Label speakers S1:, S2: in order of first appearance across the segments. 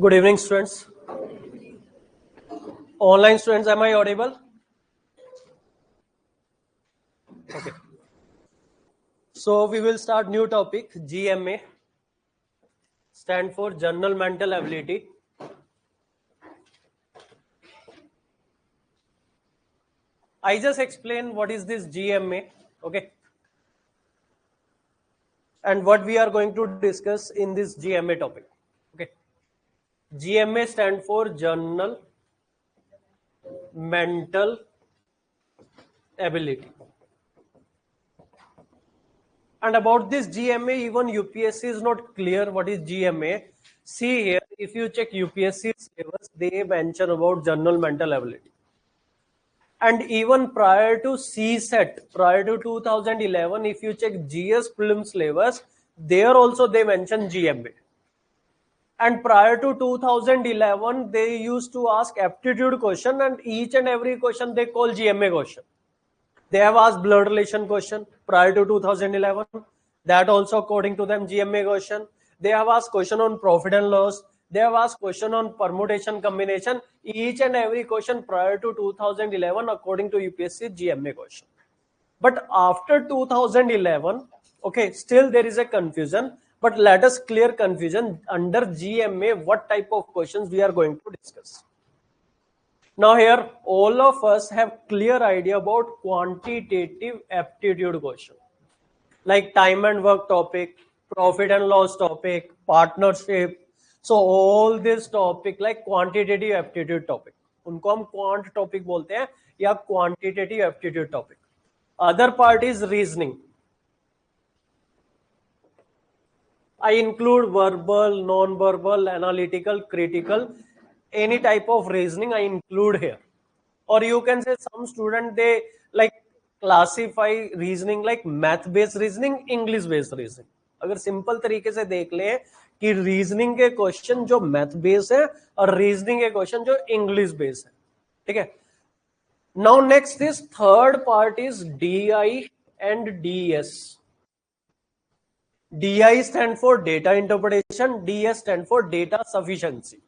S1: Good evening, students. Online students, am I audible? Okay. So we will start new topic, GMA, stand for General Mental Ability. I just explain what is this GMA, okay? And what we are going to discuss in this GMA topic, okay? GMA stand for General Mental Ability. And about this GMA, even UPSC is not clear what is GMA. See here, if you check UPSC syllabus, they mention about general mental ability. And even prior to CSET, prior to 2011, if you check GS Prelim syllabus, there also they mention GMA. And prior to 2011, they used to ask aptitude question, and each and every question they call GMA question. They have asked blood relation question prior to 2011. That also according to them GMA question. They have asked question on profit and loss. They have asked question on permutation combination. Each and every question prior to 2011 according to UPSC GMA question. But after 2011, okay, still there is a confusion. But let us clear confusion under GMA. What type of questions we are going to discuss? Now here, all of us have clear idea about quantitative aptitude question, like time and work topic, profit and loss topic, partnership. So all this topic like quantitative aptitude topic. उनको हम quant topic बोलते हैं या quantitative aptitude topic. Other part is reasoning. I include verbal, non-verbal, analytical, critical. Any type of reasoning I include here. Or you can say some student they like classify reasoning like math based reasoning, English based reasoning. अगर simple तरीके से देख ले कि reasoning के question जो math base है और रीजनिंग के क्वेश्चन जो इंग्लिश बेस है, ठीक है. Now next is third part is DI and DS. DI stand for data interpretation, DS stand for data sufficiency.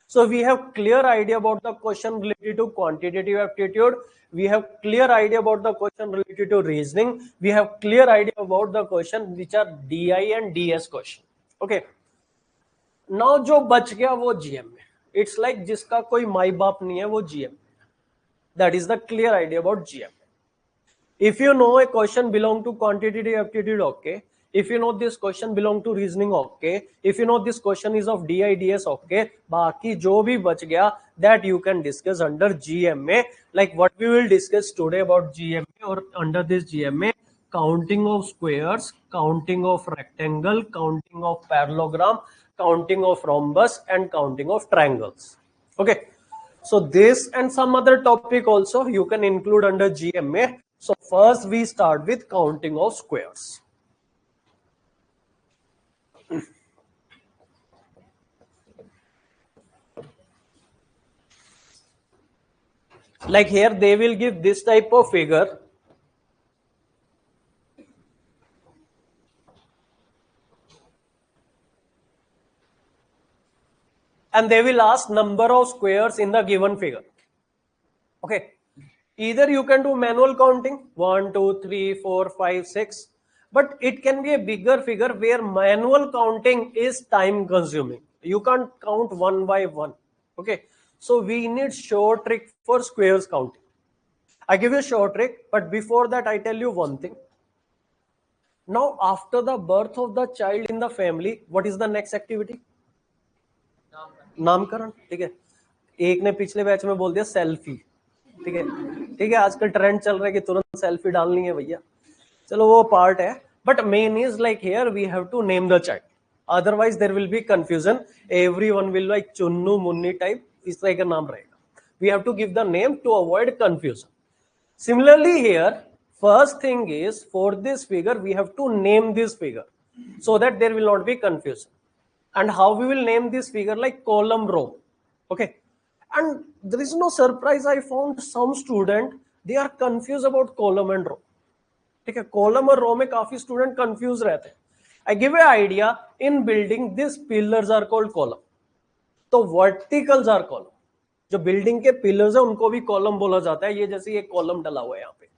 S1: So we have clear idea about the question related to quantitative aptitude. We have clear idea about the question related to reasoning. We have clear idea about the question which are DI and DS question. Okay. Now जो बच गया वो GMA. It's like जिसका कोई माई बाप नहीं है वो GMA. That is the clear idea about GMA. If you know a question belong to quantitative aptitude, okay. If you know this question belong to reasoning, okay. If you know this question is of DI, DS, okay. बाकी जो भी बच गया that you can discuss under GMA. Like what we will discuss today about GMA or under this GMA, counting of squares, counting of rectangle, counting of parallelogram, counting of rhombus, and counting of triangles. Okay. So this and some other topic also you can include under GMA. So first we start with counting of squares. Like here they will give this type of figure. And they will ask number of squares in the given figure. Okay. Either you can do manual counting 1, 2, 3, 4, 5, 6. But it can be a bigger figure where manual counting is time consuming. You can't count one by one. Okay. So we need short trick for squares counting. I give you a short trick, but before that I tell you one thing. Now after the birth of the child in the family, what is the next activity? नामकरण. ठीक है. एक ने पिछले batch में बोल दिया selfie. ठीक है. ठीक है. आजकल ट्रेंड चल रहा है कि तुरंत सेल्फी डालनी है भैया. चलो वो पार्ट है. But main is like here we have to name the child. Otherwise there will be confusion. Everyone will like Chunnu Munni type इस तरह का नाम रहेगा. We have to give the name to avoid confusion. Similarly here, first thing is for this figure we have to name this figure so that there will not be confusion. And how we will name this figure like column row. Okay. And there is no surprise. I found some student they are confused about column and row. ठीक है. Column और रो में काफी student confuse रहते हैं. I give a idea. In building this pillars are called column. तो verticals are column, जो building के पिलर्स है उनको भी कॉलम बोला जाता है, ये जैसे ये कॉलम डला हुआ है यहाँ पे,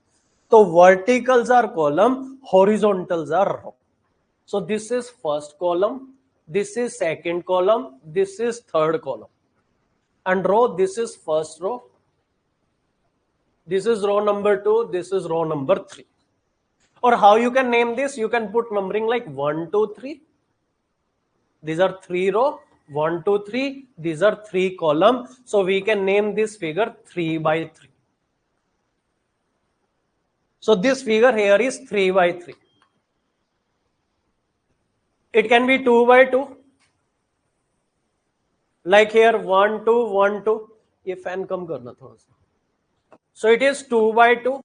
S1: तो verticals are column, horizontals are row. So this is first column, this is second column, this is third column, and row, this is first row, this is row number 2, this is row number 3. Or how you can name this, you can put numbering like 1 2 3, these are 3 row, 1 2 3, these are 3 column, so we can name this figure 3 by 3. So this figure here is 3 by 3. It can be 2 by 2, like here 1 2 1 2. ये fan कम करना थोड़ा सा. So it is 2 by 2.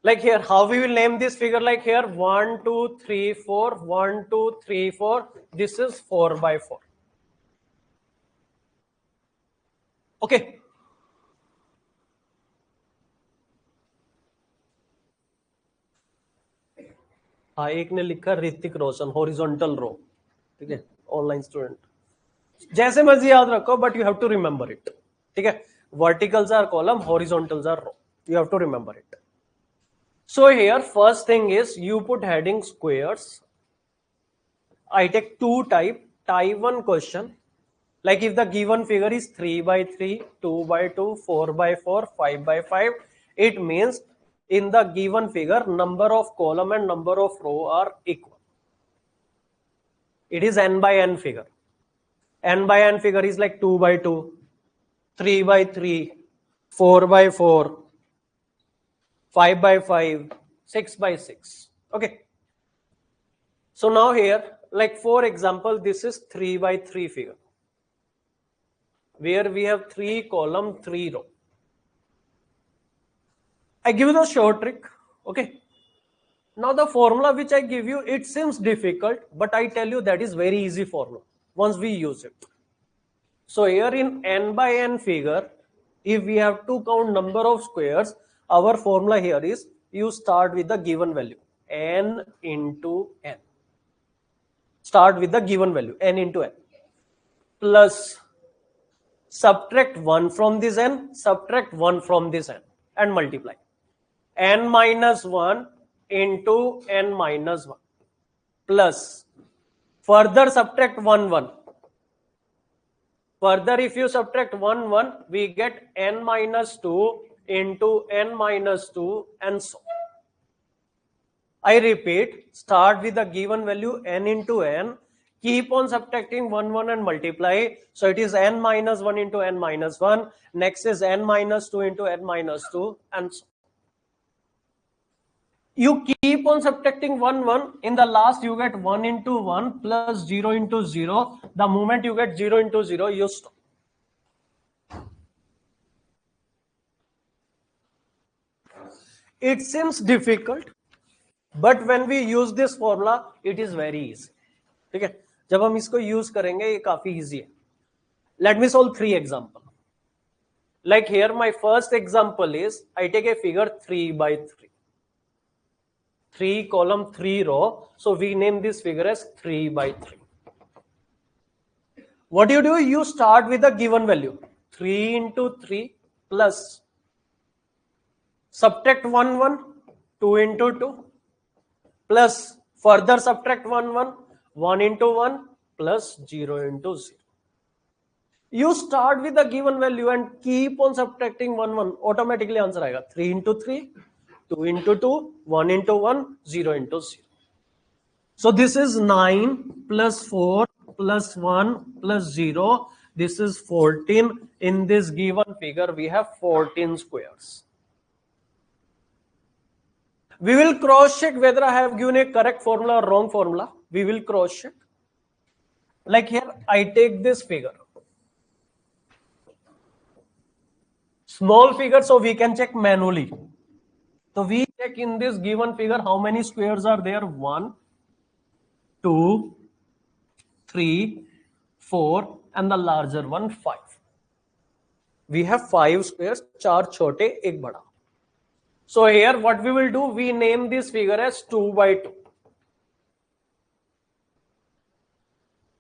S1: Like here, how we will name this figure? Like here 1 2 3 4, 1 2 3 4. This is 4 by 4. Okay. हाँ, एक ने लिखा Hrithik Roshan, horizontal रो. ठीक है, ऑनलाइन स्टूडेंट, जैसे मर्जी याद रखो, but you have to remember it. ठीक है, verticals are column, horizontals are row, you have to remember it. So here first thing is you put heading squares. I take two type 1 question, like if the given figure is 3 by 3, 2 by 2, 4 by 4, 5 by 5, it means in the given figure number of column and number of row are equal. It is n by n figure. N by n figure is like 2 by 2, 3 by 3, 4 by 4, 5 by 5, 6 by 6. Okay. So now here, like for example, this is 3 by 3 figure, where we have 3 column, 3 row. I give you the short trick. Okay. Now the formula which I give you, it seems difficult, but I tell you that is very easy formula once we use it. So here in n by n figure, if we have to count number of squares, our formula here is you start with the given value n into n. Start with the given value n into n, plus subtract 1 from this n, subtract 1 from this n, and multiply. N minus 1 into n minus 1, plus further subtract 1 1. Further, if you subtract 1 1, we get n minus 2 into n minus 2, and so on. I repeat, start with the given value n into n, keep on subtracting 1 1 and multiply. So it is n minus 1 into n minus 1. Next is n minus 2 into n minus 2, and so on. You keep on subtracting 1 1. In the last, you get 1 into 1 plus 0 into 0. The moment you get 0 into 0, you stop. It seems difficult, but when we use this formula, it is very easy. ठीक है, जब हम इसको use करेंगे ये काफी easy है. Let me solve 3 example. Like here, my first example is I take a figure 3 by 3. 3 column, 3 row. So we name this figure as 3 by 3. What do? You start with the given value 3 into 3 plus subtract 1 1, 2 into 2, plus further subtract 1 1, 1 into 1 plus 0 into 0. You start with the given value and keep on subtracting 1 1. Automatically answer आएगा 3 into 3, 2 into 2, 1 into 1, 0 into 0. So this is 9 plus 4 plus 1 plus 0. This is 14. In this given figure, we have 14 squares. We will cross check whether I have given a correct formula or wrong formula. We will cross check. Like here, I take this figure. Small figure, so we can check manually. So we check in this given figure how many squares are there. 1, 2, 3, 4, and the larger one 5. We have 5 squares, 4 छोटे, 1 बड़ा. So here what we will do, we name this figure as 2 by 2.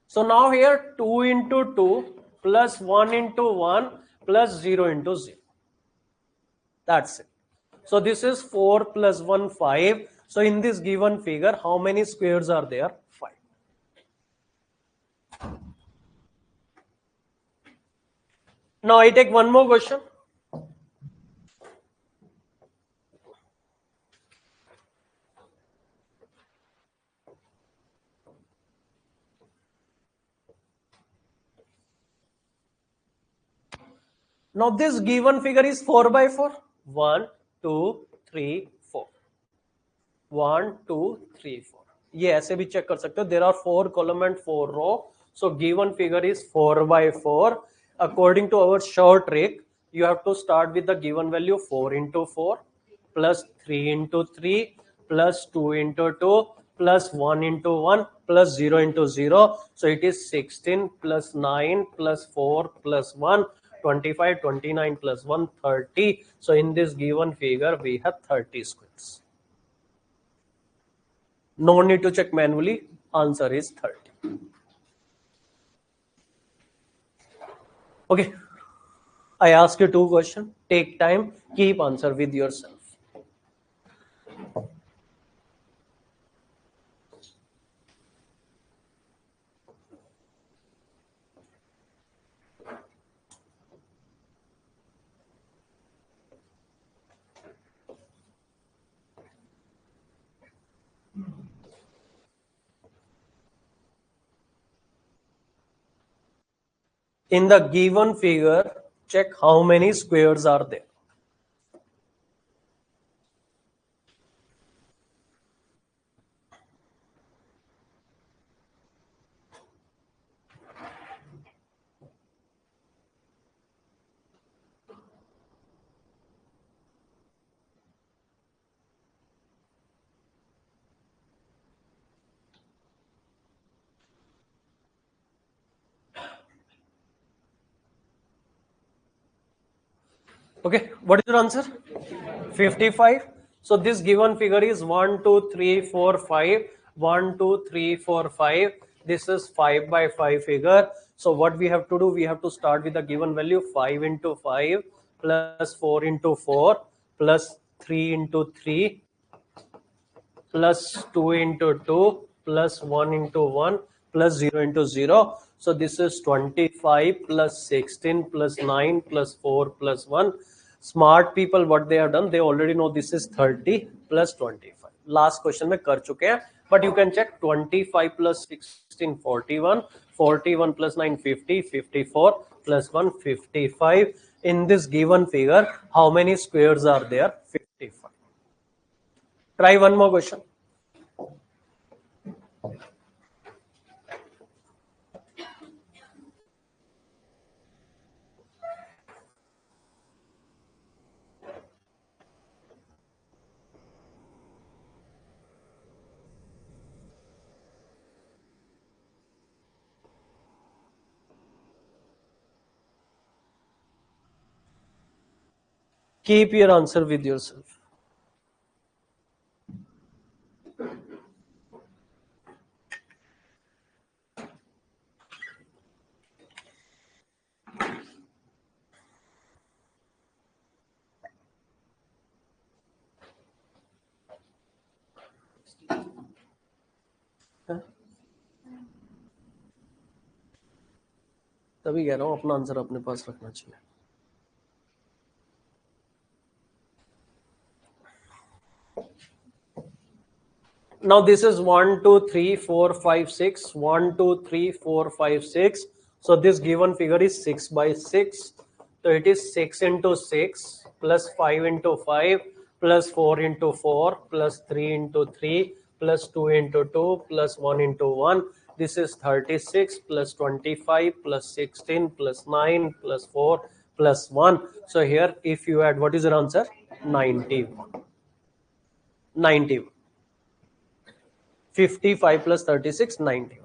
S1: So now here 2 into 2 plus 1 into 1 plus 0 into 0. That's it. So this is 4 plus 1, 5. So in this given figure, how many squares are there? 5. Now I take one more question. Now this given figure is 4 by 4. 1, 2, 3, 4. 1, 2, 3, 4. ये ऐसे भी check कर सकते हो. There are 4 column and 4 row. So given figure is 4 by 4. According to our short trick, you have to start with the given value 4 into 4 plus 3 into 3 plus 2 into 2 plus 1 into 1 plus 0 into 0. So it is 16 plus 9 plus 4 plus 1. 25, 29 plus 1, 30. So in this given figure, we have 30 squares. No need to check manually. Answer is 30. Okay. I ask you 2 questions. Take time. Keep answer with yourself. In the given figure, check how many squares are there. Okay, what is your answer? 55. So this given figure is 1, 2, 3, 4, 5. 1, 2, 3, 4, 5. This is 5 by 5 figure. So what we have to do, we have to start with the given value 5 into 5 plus 4 into 4 plus 3 into 3 plus 2 into 2 plus 1 into 1 plus 0 into 0. So this is 25 plus 16 plus 9 plus 4 plus 1. Smart people, what they have done, they already know this is 30 plus 25. Last question में कर चुके हैं, but you can check 25 plus 16 41, 41 plus 9 50, 54 plus 1 55. In this given figure, how many squares are there? 55. Try one more question. Keep your answer with yourself. तभी कह रहा हूँ अपना answer अपने पास रखना चाहिए. Now this is 1, 2, 3, 4, 5, 6. 1, 2, 3, 4, 5, 6. So this given figure is 6 by 6. So it is 6 into 6 plus 5 into 5 plus 4 into 4 plus 3 into 3 plus 2 into 2 plus 1 into 1. This is 36 plus 25 plus 16 plus 9 plus 4 plus 1. So here if you add, what is your answer? 91. 91. 55 plus 36, 90.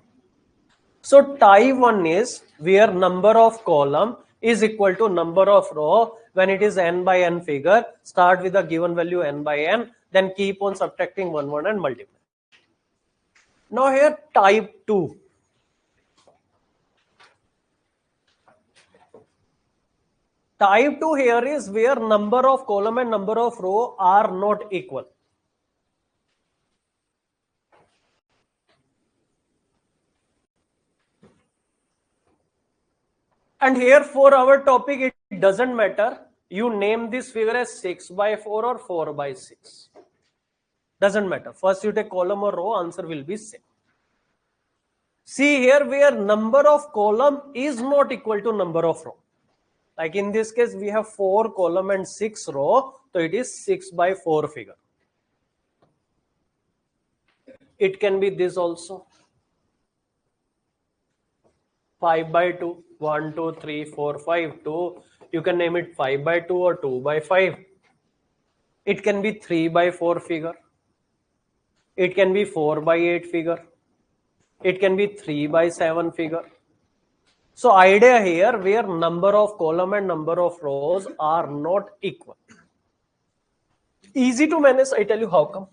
S1: So type 1 is where number of column is equal to number of row when it is n by n figure, start with the given value n by n, then keep on subtracting 1 and multiply. Now here type 2. Type 2 here is where number of column and number of row are not equal. And here for our topic, it doesn't matter. You name this figure as 6 by 4 or 4 by 6. Doesn't matter. First you take column or row, answer will be same. See here where number of column is not equal to number of row. Like in this case, we have 4 column and 6 row. So it is 6 by 4 figure. It can be this also. 5 by 2. 1, 2, 3, 4, 5, 2. You can name it 5 by 2 or 2 by 5. It can be 3 by 4 figure. It can be 4 by 8 figure. It can be 3 by 7 figure. So idea here where number of column and number of rows are not equal. Easy to manage, I tell you how come.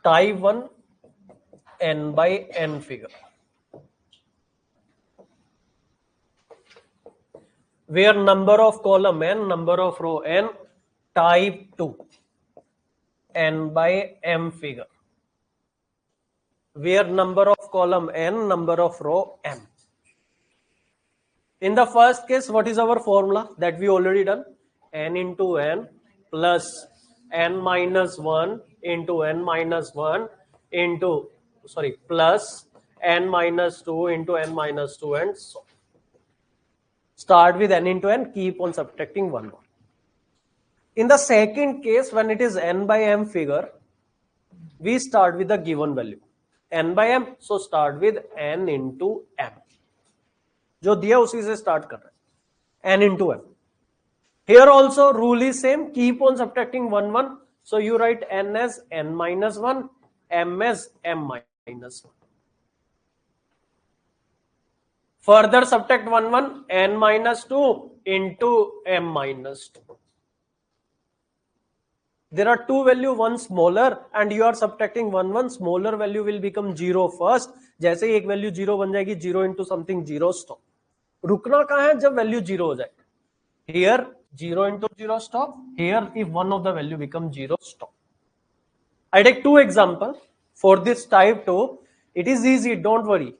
S1: Type 1 n by n figure. Where number of column n, number of row n, type 2 n by m figure. Where number of column n, number of row m. In the first case, what is our formula that we already done? N into n plus n minus 1 into n minus 1 into, plus n minus 2 into n minus 2 and so on. Start with n into n, keep on subtracting 1 more. In the second case, when it is n by m figure, we start with the given value. n by m, so start with n into m. जो दिया उसी से start कर रहे हैं. n into m. Here also rule is same. Keep on subtracting 1, 1. So you write n as n minus 1, m as m minus 1. Further subtract 1, 1, n minus 2 into m minus 2. There are two value, one smaller and you are subtracting 1, 1. Smaller value will become 0 first. जैसे ही एक value 0 बन जाएगी, 0 into something 0 stop. रुकना कहाँ है जब value 0 हो जाए. Here 0 into 0 stop. Here if one of the value becomes 0 stop. I take two examples for this type 2. It is easy, don't worry.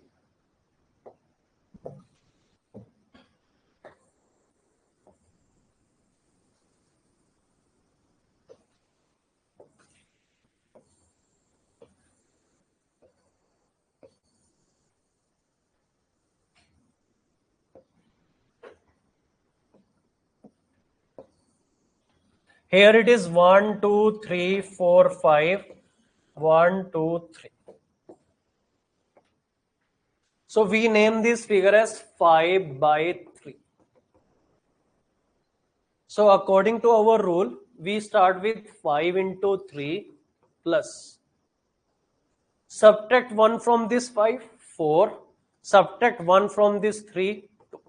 S1: Here it is 1, 2, 3, 4, 5. 1, 2, 3. So we name this figure as 5 by 3. So according to our rule, we start with 5 into 3 plus. Subtract 1 from this 5, 4. Subtract 1 from this 3, 2.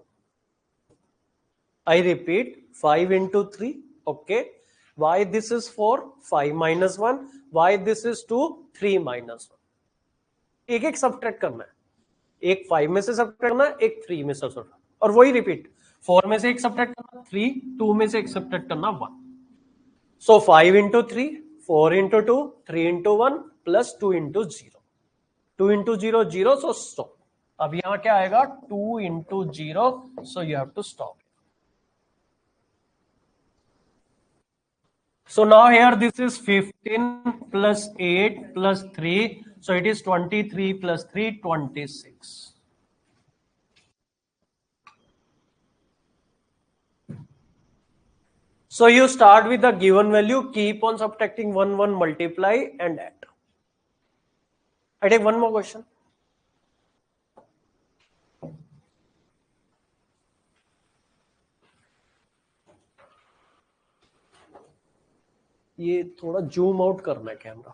S1: I repeat, 5 into 3, okay. Why this is 4? 5 minus 1. Why this is 2? 3 minus 1. एक एक subtract करना है. एक 5 में से subtract करना है, एक 3 में से subtract. और वही repeat. 4 में से एक subtract करना, 3, 2 में से एक subtract करना, 1. So 5 into 3, 4 into 2, 3 into 1 plus 2 into 0. 2 into 0, 0, so stop. अब यहाँ क्या आएगा? 2 into 0, so you have to stop. So now here this is 15 plus 8 plus 3. So it is 23 plus 3, 26. So you start with the given value, keep on subtracting 1, 1, multiply and add. I take one more question. ये थोड़ा zoom out करना है camera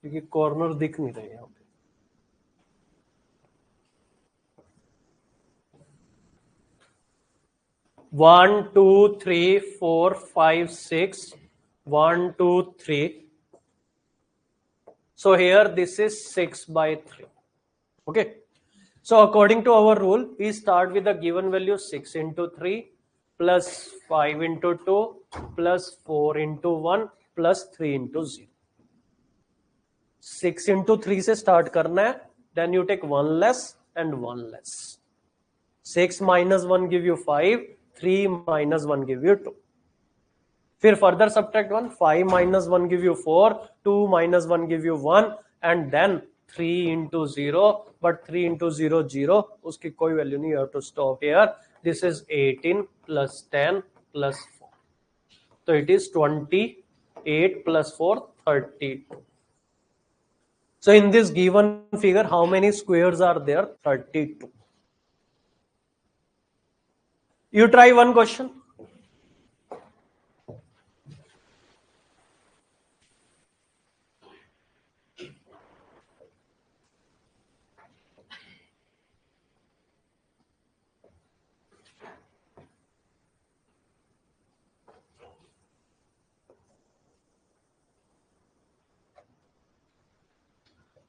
S1: क्योंकि corner दिख नहीं रहे यहाँ पे. 1 2 3 4 5 6 1 2 3. So here this is 6 by 3. Okay, so according to our rule, we start with the given value 6 into 3 plus 5 into 2 plus 4 into 1 plus 3 into 0. 6 into 3 से start करना है, then you take 1 less and 1 less. 6 minus 1 give you 5, 3 minus 1 give you 2. फिर further subtract 1, 5 minus 1 give you 4, 2 minus 1 give you 1, and then 3 into 0, but 3 into 0 0, उसकी कोई value नहीं, you have to stop here. This is 18 plus 10 plus 4. So it is 28 plus 4, 32. So in this given figure, how many squares are there? 32. You try one question.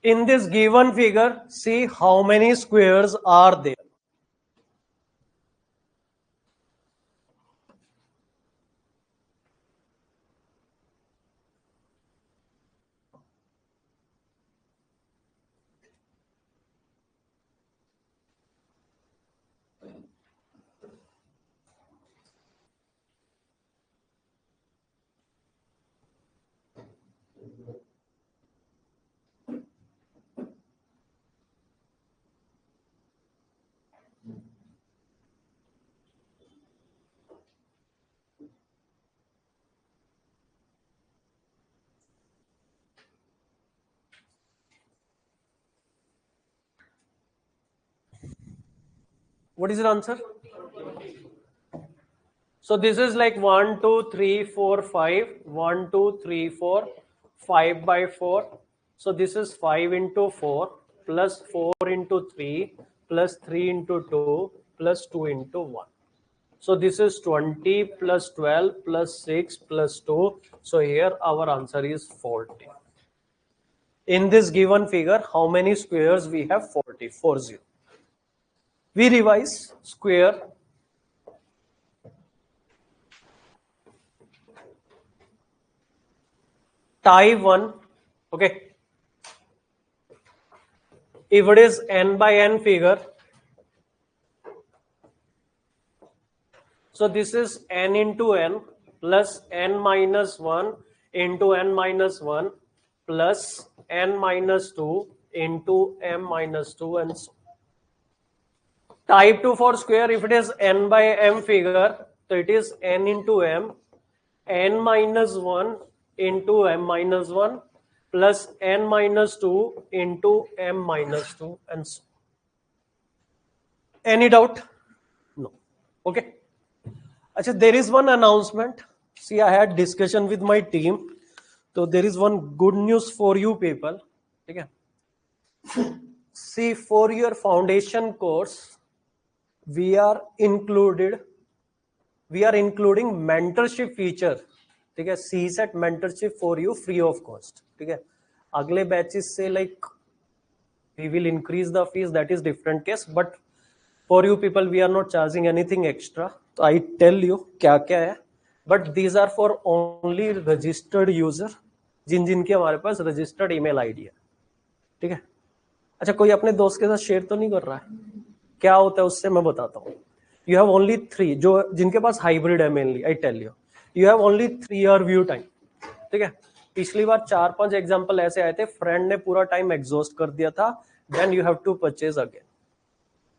S1: In this given figure, see how many squares are there. What is your answer? So this is like 1 2 3 4 5, 1 2 3 4, 5 by 4. So this is 5 into 4 plus 4 into 3 plus 3 into 2 plus 2 into 1. So this is 20 plus 12 plus 6 plus 2. So here our answer is 40. In this given figure, how many squares we have? 40, 40. We revise square. Type 1, okay. If it is n by n figure, so this is n into n plus n minus 1 into n minus 1 plus n minus 2 into m minus 2 and so. Type 2 for square, if it is n by m figure, so it is n into m, n minus 1 into m minus 1 plus n minus 2 into m minus 2 and so. Any doubt? No. Okay. Achha, there is one announcement. See, I had discussion with my team. So there is one good news for you people. Okay. See, for your foundation course, we are including mentorship feature. ठीक है, CSET mentorship for you free of cost. ठीक है, अगले batches से like we will increase the fees, that is different case, but for you people we are not charging anything extra. So I tell you क्या क्या है, but these are for only registered user, जिनके हमारे पास registered email ID है. ठीक है, अच्छा कोई अपने दोस्त के साथ शेयर तो नहीं कर रहा है? क्या होता है उससे मैं बताता हूँ. You have only 3, जो जिनके पास हाइब्रिड है mainly, I tell you have only 3 year view time. ठीक है, पिछली बार 4-5 एग्जांपल ऐसे आए थे, फ्रेंड ने पूरा टाइम एग्जॉस्ट कर दिया था, then you have to purchase again.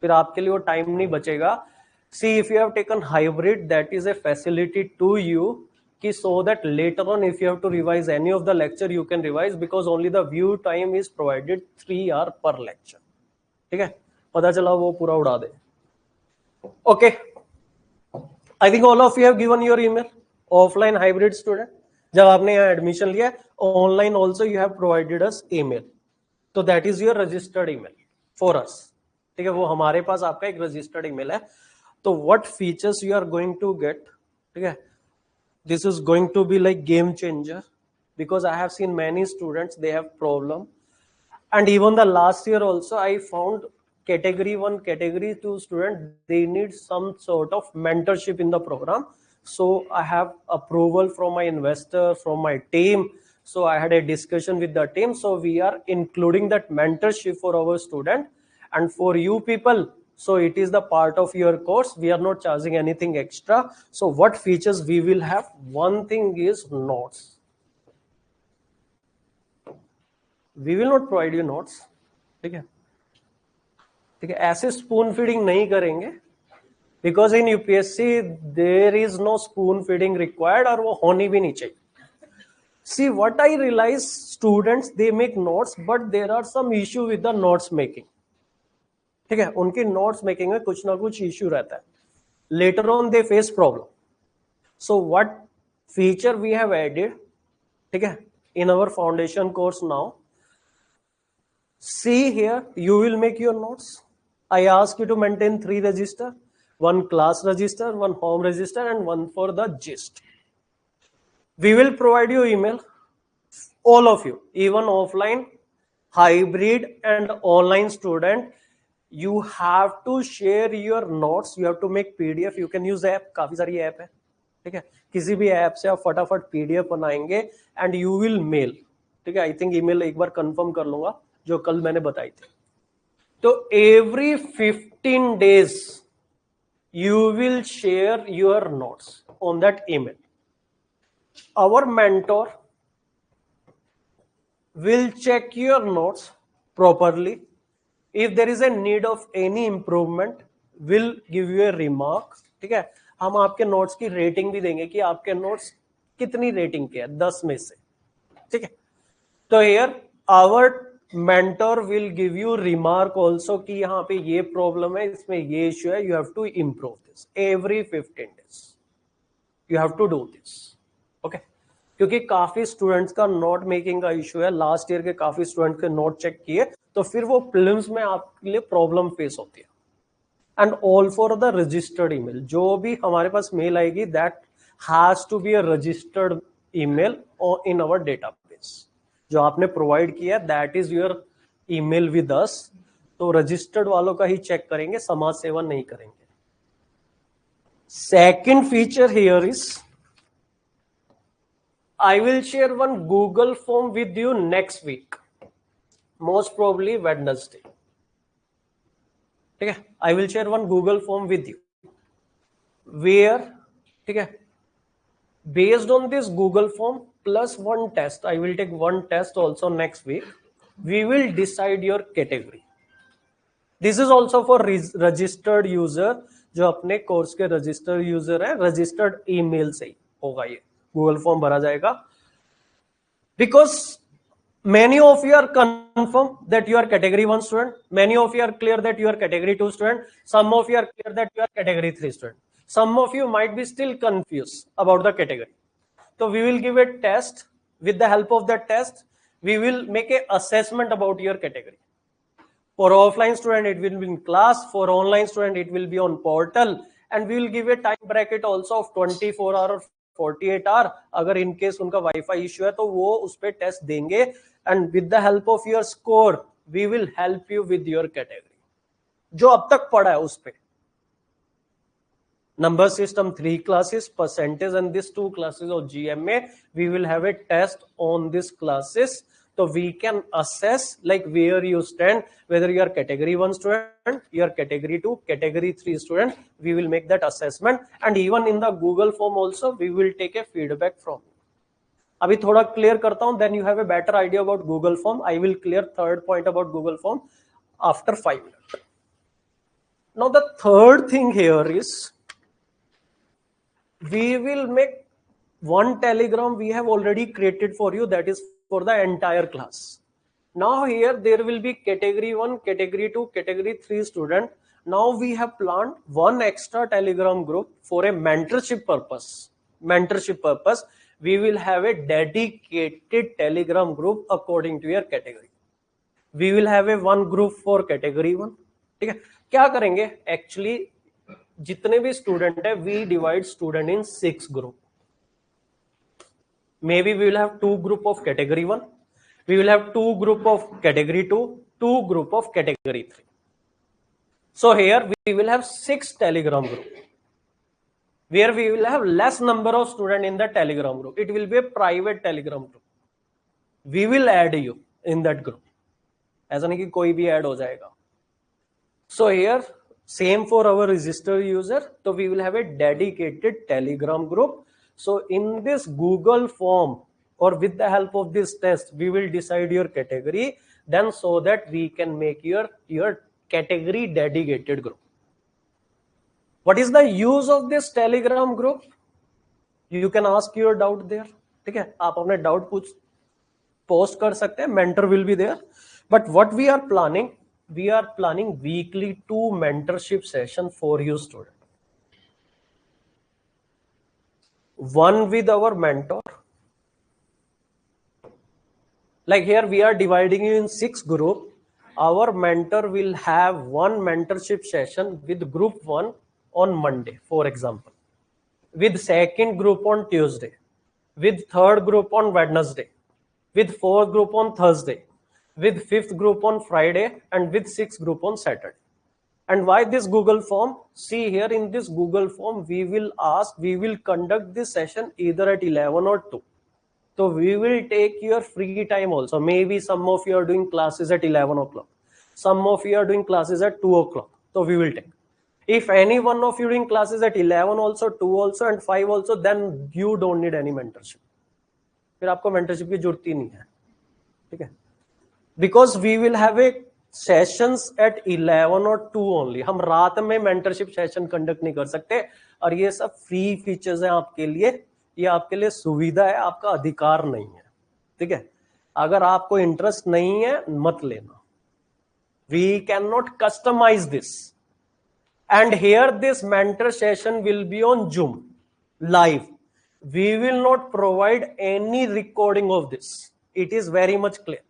S1: फिर आपके लिए वो टाइम नहीं बचेगा. See if you have taken hybrid, that is a facility to you कि so that later on if you have to revise any of the lecture you can revise, because only the view time is provided 3 hour per lecture. ठीक है, पता चला वो पूरा उड़ा दे. Okay, I think all of you have given your email. Offline hybrid student, जब आपने यहाँ एडमिशन लिया, online also you have provided us email. So that is your registered email for us. ठीक है, वो हमारे पास आपका एक registered email है. तो what features you are going to get, ठीक है, this is going to be like game changer, because I have seen many students, they have problem. And even the last year also I found category 1, category 2 student, they need some sort of mentorship in the program. So I have approval from my investor, from my team. So I had a discussion with the team. So we are including that mentorship for our student. And for you people, so it is the part of your course. We are not charging anything extra. So what features we will have? One thing is notes. We will not provide you notes. ठीक है, ठीक है, ऐसे spoon feeding नहीं करेंगे, because in UPSC there is no spoon feeding required, और वो होनी भी नहीं चाहिए. See what I realize, students they make notes, but there are some issue with the notes making. ठीक है, उनकी नोट्स मेकिंग में कुछ ना कुछ इश्यू रहता है. Later on they face problem. So what feature we have added, ठीक है, in our foundation course now. See here, you will make your notes. I ask you to maintain 3 register, 1 class register, 1 home register, and 1 for the gist. We will provide you email, all of you, even offline, hybrid and online student. You have to share your notes. You have to make PDF. You can use app. काफी सारी app है, ठीक है, किसी भी app से आप फटाफट PDF बनाएंगे and you will mail. ठीक है, आई थिंक ईमेल एक बार कंफर्म कर लूंगा जो कल मैंने बताई थी. तो every 15 days you will share your notes on that email. Our mentor will check your notes properly. If there is a need of any improvement, will give you a remark. ठीक है, हम आपके नोट्स की rating भी देंगे कि आपके notes कितनी रेटिंग के है 10 में से. ठीक है, तो here our mentor will give you remark also कि यहाँ पे ये प्रॉब्लम है, इसमें ये इश्यू है, you have to improve this. Every 15 days you have to do this. Okay, क्योंकि काफी स्टूडेंट्स का नोट मेकिंग का इश्यू है. लास्ट ईयर के काफी स्टूडेंट्स के नोट चेक किए तो फिर वो प्रीलिम्स में आपके लिए प्रॉब्लम फेस होती है. And all for the registered email. जो भी हमारे पास मेल आएगी that has to be a registered email in our database. जो आपने प्रोवाइड किया that is your email with us. तो रजिस्टर्ड वालों का ही चेक करेंगे, समाज सेवा नहीं करेंगे. Second feature here is I will share one Google form with you next week, most probably Wednesday. ठीक है, I will share one Google form with you where, ठीक है, based on this Google form plus 1 test, I will take 1 test also next week. We will decide your category. This is also for registered user. जो अपने course के registered user है, registered email से ही होगा ये Google form भरा जाएगा. Because many of you are confirmed that you are category 1 student. Many of you are clear that you are category 2 student. Some of you are clear that you are category 3 student. Some of you might be still confused about the category. So we will give a test. With the help of that test, we will make an assessment about your category. For offline student, it will be in class. For online student, it will be on portal. And we will give a time bracket also of 24 hour or 48 hour. अगर in case उनका wifi issue है तो वो उस पे test देंगे. And with the help of your score, we will help you with your category. जो अब तक पढ़ा है उस पे. Number system 3 classes, percentage, and these 2 classes of GMA. We will have a test on these classes, so we can assess like where you stand, whether you are category 1 student, you are category 2, category 3 student. We will make that assessment, and even in the Google form also we will take a feedback from you. अभी थोड़ा clear करता हूं, then you have a better idea about Google form. I will clear third point about Google form after 5 minutes. Now the third thing here is we will make one telegram we have already created for you, that is for the entire class. Now here there will be category 1, category 2, category 3 student. Now we have planned one extra telegram group for a mentorship purpose. We will have a dedicated telegram group according to your category. We will have a one group for category 1. ठीक है, क्या करेंगे, actually जितने भी student है, we divide student in 6 group. Maybe we will have 2 group of category 1, we will have 2 group of category 2, 2 group of category 3. So here we will have 6 telegram group, where we will have less number of student in the telegram group. It will be a private telegram group. We will add you in that group. ऐसा नहीं कि कोई भी add हो जाएगा. So here same for our registered user. So we will have a dedicated telegram group. So in this Google form, or with the help of this test, we will decide your category, then so that we can make your category dedicated group. What is the use of this telegram group? You can ask your doubt there. ठीक है, आप अपने doubt post कर सकते हैं. mentor will be there. But what we are planning weekly 2 mentorship session for you student. One with our mentor. Like here we are dividing you in 6 group. Our mentor will have one mentorship session with group 1 on Monday, for example, with second group on Tuesday, with third group on Wednesday, with fourth group on Thursday, with fifth group on Friday, and with sixth group on Saturday. And why this Google form? See here in this Google form, we will conduct this session either at 11 or 2. So we will take your free time also. Maybe some of you are doing classes at 11 o'clock. Some of you are doing classes at 2 o'clock. So we will take. If any one of you doing classes at 11 also, 2 also, and 5 also, then you don't need any mentorship. फिर आपको mentorship की जरूरत ही नहीं है, ठीक है? Because we will have a sessions at 11 or 2 only. हम रात में mentorship session conduct नहीं कर सकते, और ये सब free features हैं आपके लिए. ये आपके लिए सुविधा है, आपका अधिकार नहीं है, ठीक है? अगर आपको इंटरेस्ट नहीं है मत लेना. We cannot customize this. And here this mentor session will be on Zoom live. We will not provide any recording of this. It is very much clear.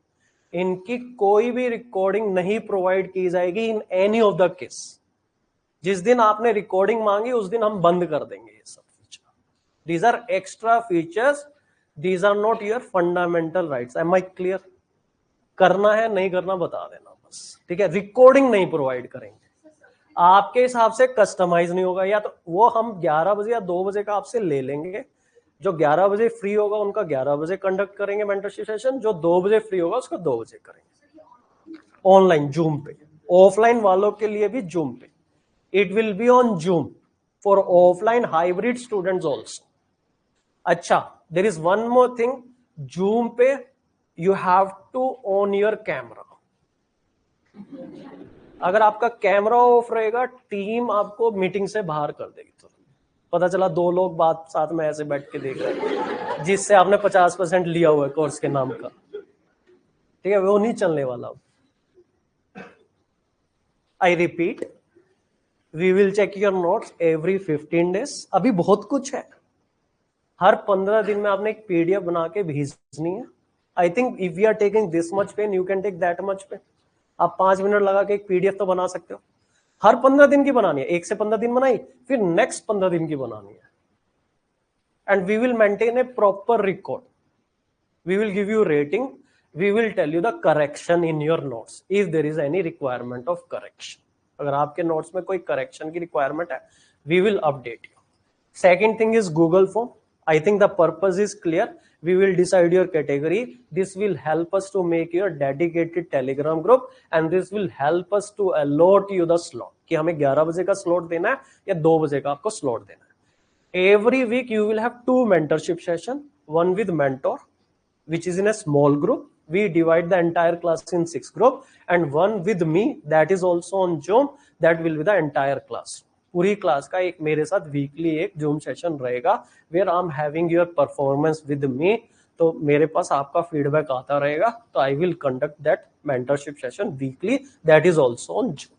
S1: इनकी कोई भी रिकॉर्डिंग नहीं प्रोवाइड की जाएगी in any of the case. जिस दिन आपने recording मांगी उस दिन हम बंद कर देंगे ये सब feature. These are extra features. These are not your fundamental rights. Am I clear? करना है नहीं करना बता देना बस, ठीक है? रिकॉर्डिंग नहीं प्रोवाइड करेंगे. आपके हिसाब से कस्टमाइज नहीं होगा, या तो वो हम 11 बजे या 2 बजे का आपसे ले लेंगे. जो 11 बजे फ्री होगा उनका 11 बजे कंडक्ट करेंगे मेंटरशिप सेशन. जो 2 बजे फ्री होगा उसको 2 बजे करेंगे ऑनलाइन जूम पे. ऑफलाइन वालों के लिए भी जूम पे. It will be on Zoom for offline hybrid students also. अच्छा, there is one more thing. Zoom पे you have to on your camera. अगर आपका कैमरा ऑफ रहेगा टीम आपको मीटिंग से बाहर कर देगी. तो पता चला 2 लोग बात साथ में ऐसे बैठ के देख रहे हैं जिससे आपने 50% लिया हुआ है कोर्स के नाम का, ठीक है? वो नहीं चलने वाला. I repeat, we will check your notes every 15 days. अभी बहुत कुछ है. हर 15 दिन में आपने एक पीडीएफ बना के भेजनी है. I think if you are taking this much pain, you can take that much pain. आप 5 मिनट लगा के एक पीडीएफ तो बना सकते हो. हर 15 दिन की बनानी है. 1 से 15 दिन बनाई, फिर नेक्स्ट 15 दिन की बनानी है. And we will maintain a proper record. We will give you rating. We will tell you the correction in your notes if there is any requirement of correction. अगर आपके नोट्स में कोई करेक्शन की requirement है, we will update you. Second thing is Google form. I think the purpose is clear. We will decide your category. This will help us to make your dedicated Telegram group, and this will help us to allot you the slot. कि हमें 11 बजे का slot देना है या 2 बजे का आपको slot देना है. Every week you will have 2 mentorship session. One with mentor, which is in a small group. We divide the entire class in 6 group, and one with me that is also on Zoom. That will be the entire class. पूरी class का एक मेरे साथ weekly एक Zoom session रहेगा where I am having your performance with me. तो मेरे पास आपका फीडबैक आता रहेगा. तो I will conduct that mentorship session weekly. That is also on Zoom,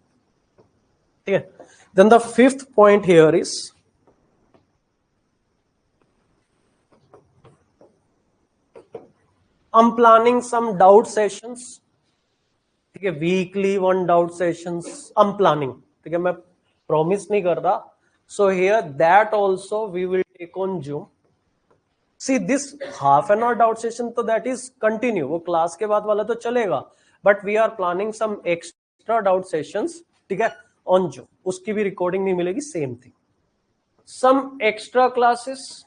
S1: ठीक है? Then the 5th point here is I am planning some doubt sessions, ठीक है? Weekly 1 doubt sessions I am planning, ठीक है? मैं प्रॉमिस नहीं कर रहा, So here that also we will take on Zoom. See this half an hour doubt session, तो that is continue, वो क्लास के बाद वाला तो चलेगा, but we are planning some extra doubt sessions, ठीक है, on Zoom. उसकी भी recording नहीं मिलेगी, same thing. Some extra classes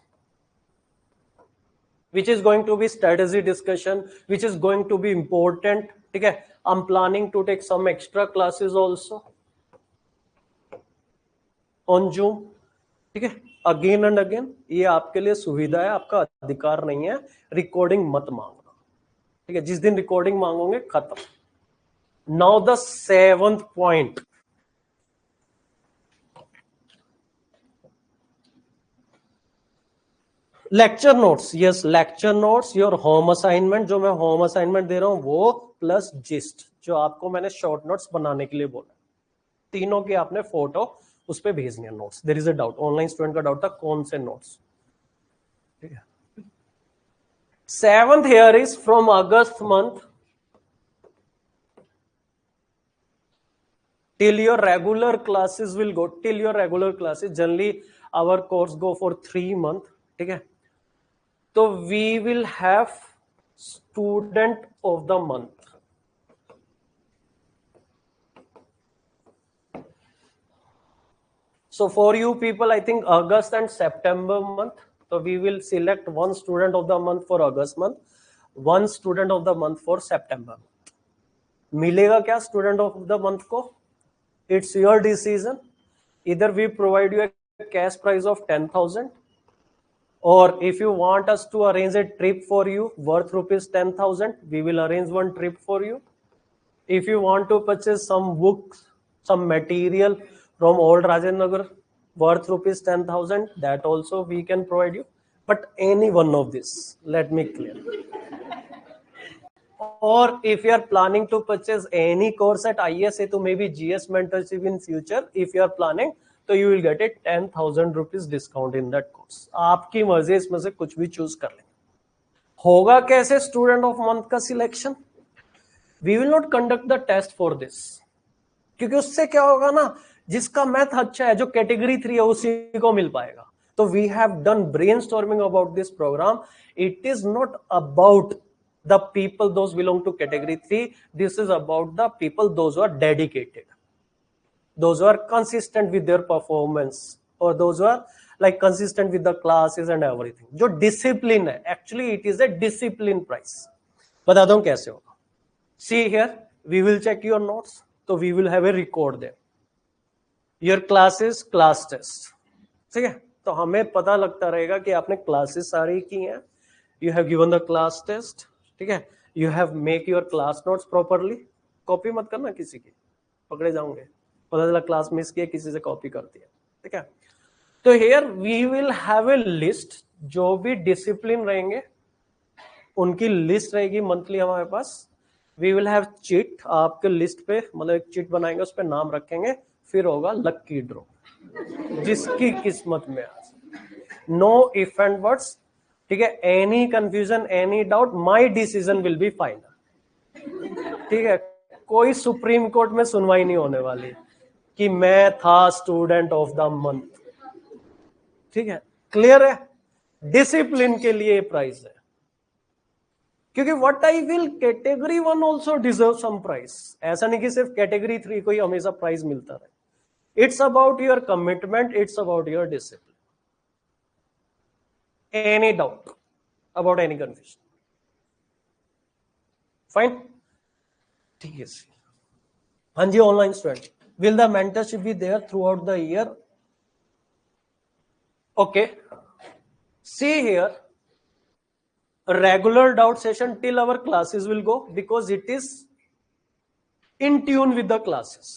S1: which is going to be strategy discussion, which is going to be important, ठीक है. I'm planning to take some extra classes also on Zoom, ठीक है. Again and again, ये आपके लिए सुविधा है, आपका अधिकार नहीं है. रिकॉर्डिंग मत मांगना, ठीक है. जिस दिन रिकॉर्डिंग मांगोगे खत्म. Now the 7th point, lecture notes. Yes, lecture notes, your home assignment, जो मैं होम असाइनमेंट दे रहा हूं वो, प्लस जिस्ट जो आपको मैंने शॉर्ट नोट्स बनाने के लिए बोला, तीनों की आपने फोटो उस पे भेजनी है. Notes, there is a doubt, online student का डाउट था कौन से नोट्स, ठीक है. 7th here is from August month till your regular classes will go, till your regular classes, generally our course go for 3 months, ठीक है. तो we will have student of the month. So for you people, I think August and September month, so we will select one student of the month for August month, one student of the month for September. मिलेगा क्या student of the month को? It's your decision. Either we provide you a cash prize of 10,000, or if you want us to arrange a trip for you worth rupees 10,000, we will arrange one trip for you. If you want to purchase some books, some material from old Rajendra worth rupees 10,000, that also we can provide you. But any one of this, let me clear. Or if you are planning to purchase any course at ISA, to maybe GS mentorship in future, if you are planning, तो you will get a 10,000 rupees discount in that course. आपकी मर्जी, इसमें से कुछ भी choose कर लें. होगा कैसे स्टूडेंट ऑफ मंथ का selection? We will not conduct the test for this, क्योंकि उससे क्या होगा ना, जिसका मैथ अच्छा है, जो कैटेगरी 3 है, उसी को मिल पाएगा. तो we have done brainstorming about this program. It is not about the people those belong to category 3. This is about the people those who are dedicated, those who are consistent with their performance, or those who are like consistent with the classes and everything. जो discipline है, actually it is a discipline price. बताता हूं कैसे होगा. See here, we will check your notes, so we will have a record there. Your classes, class test, ठीक है. तो हमें पता लगता रहेगा कि आपने क्लासेस सारी की हैं. You have given the class test, ठीक है. You have make your class notes properly. Copy मत करना किसी की, पकड़े जाओगे. पता चला क्लास मिस किया, किसी से कॉपी करती है, ठीक है. तो here we will have a list, जो भी डिसिप्लिन रहेंगे उनकी लिस्ट रहेगी मंथली हमारे पास. वी विल हैव चिट, आपके लिस्ट पे मतलब एक चिट बनाएंगे, उस पे नाम रखेंगे, फिर होगा लक्की ड्रॉ, जिसकी किस्मत में आज. नो इफ एंड वर्ड्स, ठीक है. Any confusion, any doubt, my decision will be final, ठीक है. कोई सुप्रीम कोर्ट में सुनवाई नहीं होने वाली कि मैं था स्टूडेंट ऑफ द मंथ, ठीक है. क्लियर है? डिसिप्लिन के लिए प्राइस है, क्योंकि what I will category 1 also deserve some price. ऐसा नहीं कि सिर्फ कैटेगरी 3 को ही हमेशा प्राइस मिलता रहे. It's about your commitment, it's about your discipline. Any doubt about any confusion? Fine, ठीक है. हाँ जी, online student, will the mentorship be there throughout the year? Okay, see here, a regular doubt session till our classes will go, because it is in tune with the classes.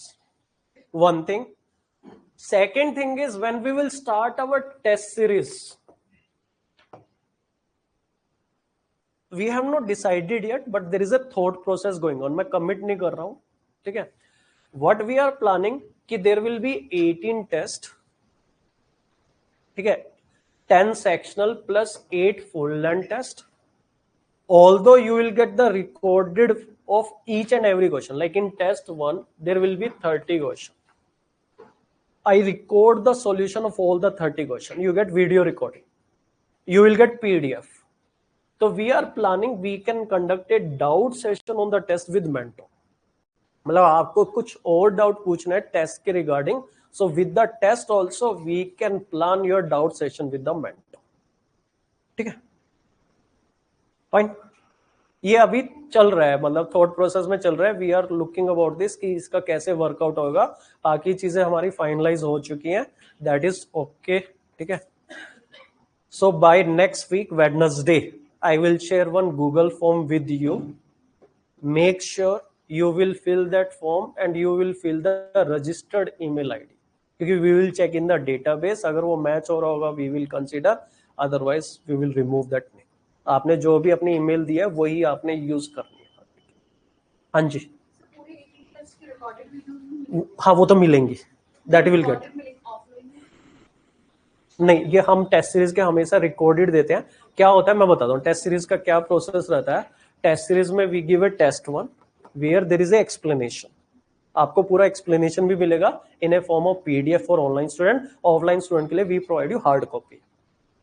S1: One thing. Second thing is, when we will start our test series, we have not decided yet, but there is a thought process going on. मैं commit नहीं कर रहा हूं, ठीक है. What we are planning कि there will be 18 test, ठीक है. 10 sectional plus 8 full length test. Although you will get the recorded of each and every question, like in test 1 there will be 30 questions, I record the solution of all the 30 questions. You get video recording. You will get PDF. So we are planning, we can conduct a doubt session on the test with mentor. मतलब आपको कुछ और doubt पूछना है test के regarding, so with the test also we can plan your doubt session with the mentor. ठीक है, fine. ये अभी चल रहा है, मतलब थॉट प्रोसेस में चल रहा है. We are looking about this कि इसका कैसे वर्कआउट होगा. बाकी चीजें हमारी फाइनलाइज हो चुकी हैं, दैट इज ओके. ठीक है, so by next week Wednesday I will share one Google form with you. Make sure you will fill that form and you will fill the registered email ID. क्योंकि we will check in the database. अगर वो match हो रहा होगा we will consider, otherwise we will remove that name. आपने जो भी अपनी ईमेल दिया है वही आपने यूज करनी है. हाँ जी, हाँ वो तो मिलेंगी, दैट विल गेट. नहीं, ये हम टेस्ट सीरीज के हमेशा रिकॉर्डेड देते हैं. क्या होता है मैं बताता हूँ टेस्ट सीरीज का क्या प्रोसेस रहता है. टेस्ट सीरीज में we give a test 1 where there is a explanation. आपको पूरा एक्सप्लेनेशन भी मिलेगा in a form of PDF for online student. Offline student के लिए we provide you hard copy.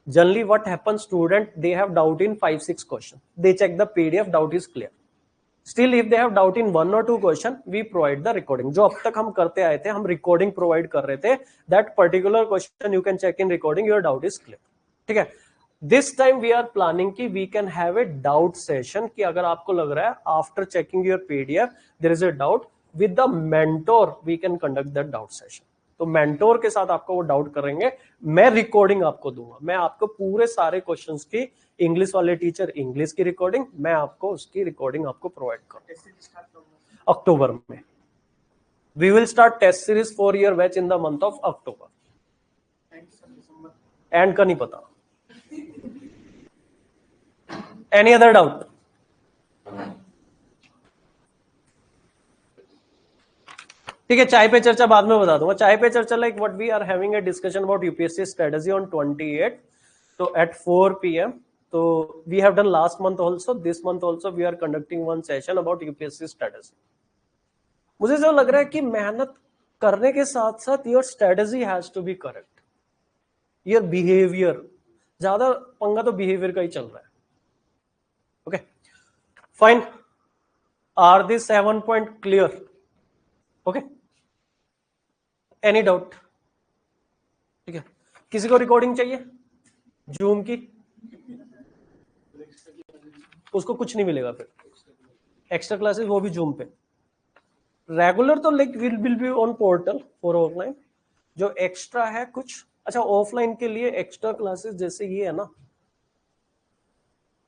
S1: Generally what happens, student they have doubt in 5-6 question, they check the PDF, doubt is clear. Still, if they have doubt in 1 or 2 question, we provide the recording. जो अब तक हम करते आए थे, हम recording provide कर रहे थे. That particular question you can check in recording, your doubt is clear. ठीक है. This time we are planning कि we can have a doubt session कि अगर आपको लग रहा है after checking your PDF there is a doubt, with the mentor we can conduct that doubt session. तो मेंटोर के साथ आपको वो डाउट करेंगे. मैं रिकॉर्डिंग आपको दूंगा, मैं आपको पूरे सारे क्वेश्चंस की, इंग्लिश वाले टीचर इंग्लिश की रिकॉर्डिंग, मैं आपको उसकी रिकॉर्डिंग आपको प्रोवाइड करूंगा. अक्टूबर में we will start test series 4 year batch in the month of October. End का नहीं पता. Any other doubt? ठीक है, चाय पे चर्चा बाद में बता दूंगा. चाय पे चर्चा like what we are having a discussion about UPSC strategy on 28, तो एट 4 PM. तो we have done last month also, this month also we are conducting one session about UPSC strategy. मुझे जो लग रहा है कि मेहनत करने के साथ साथ your strategy has to be correct. Your behaviour, ज्यादा पंगा तो बिहेवियर का ही चल रहा है. Okay fine. Are this 7 point clear? Okay, any doubt? ठीक है, किसी को रिकॉर्डिंग चाहिए जूम की? उसको कुछ नहीं मिलेगा फिर. एक्स्ट्रा क्लासेस वो भी जूम पे. रेगुलर तो like will be on portal for offline. जो एक्स्ट्रा है कुछ, अच्छा ऑफलाइन के लिए एक्स्ट्रा क्लासेस जैसे ये है ना,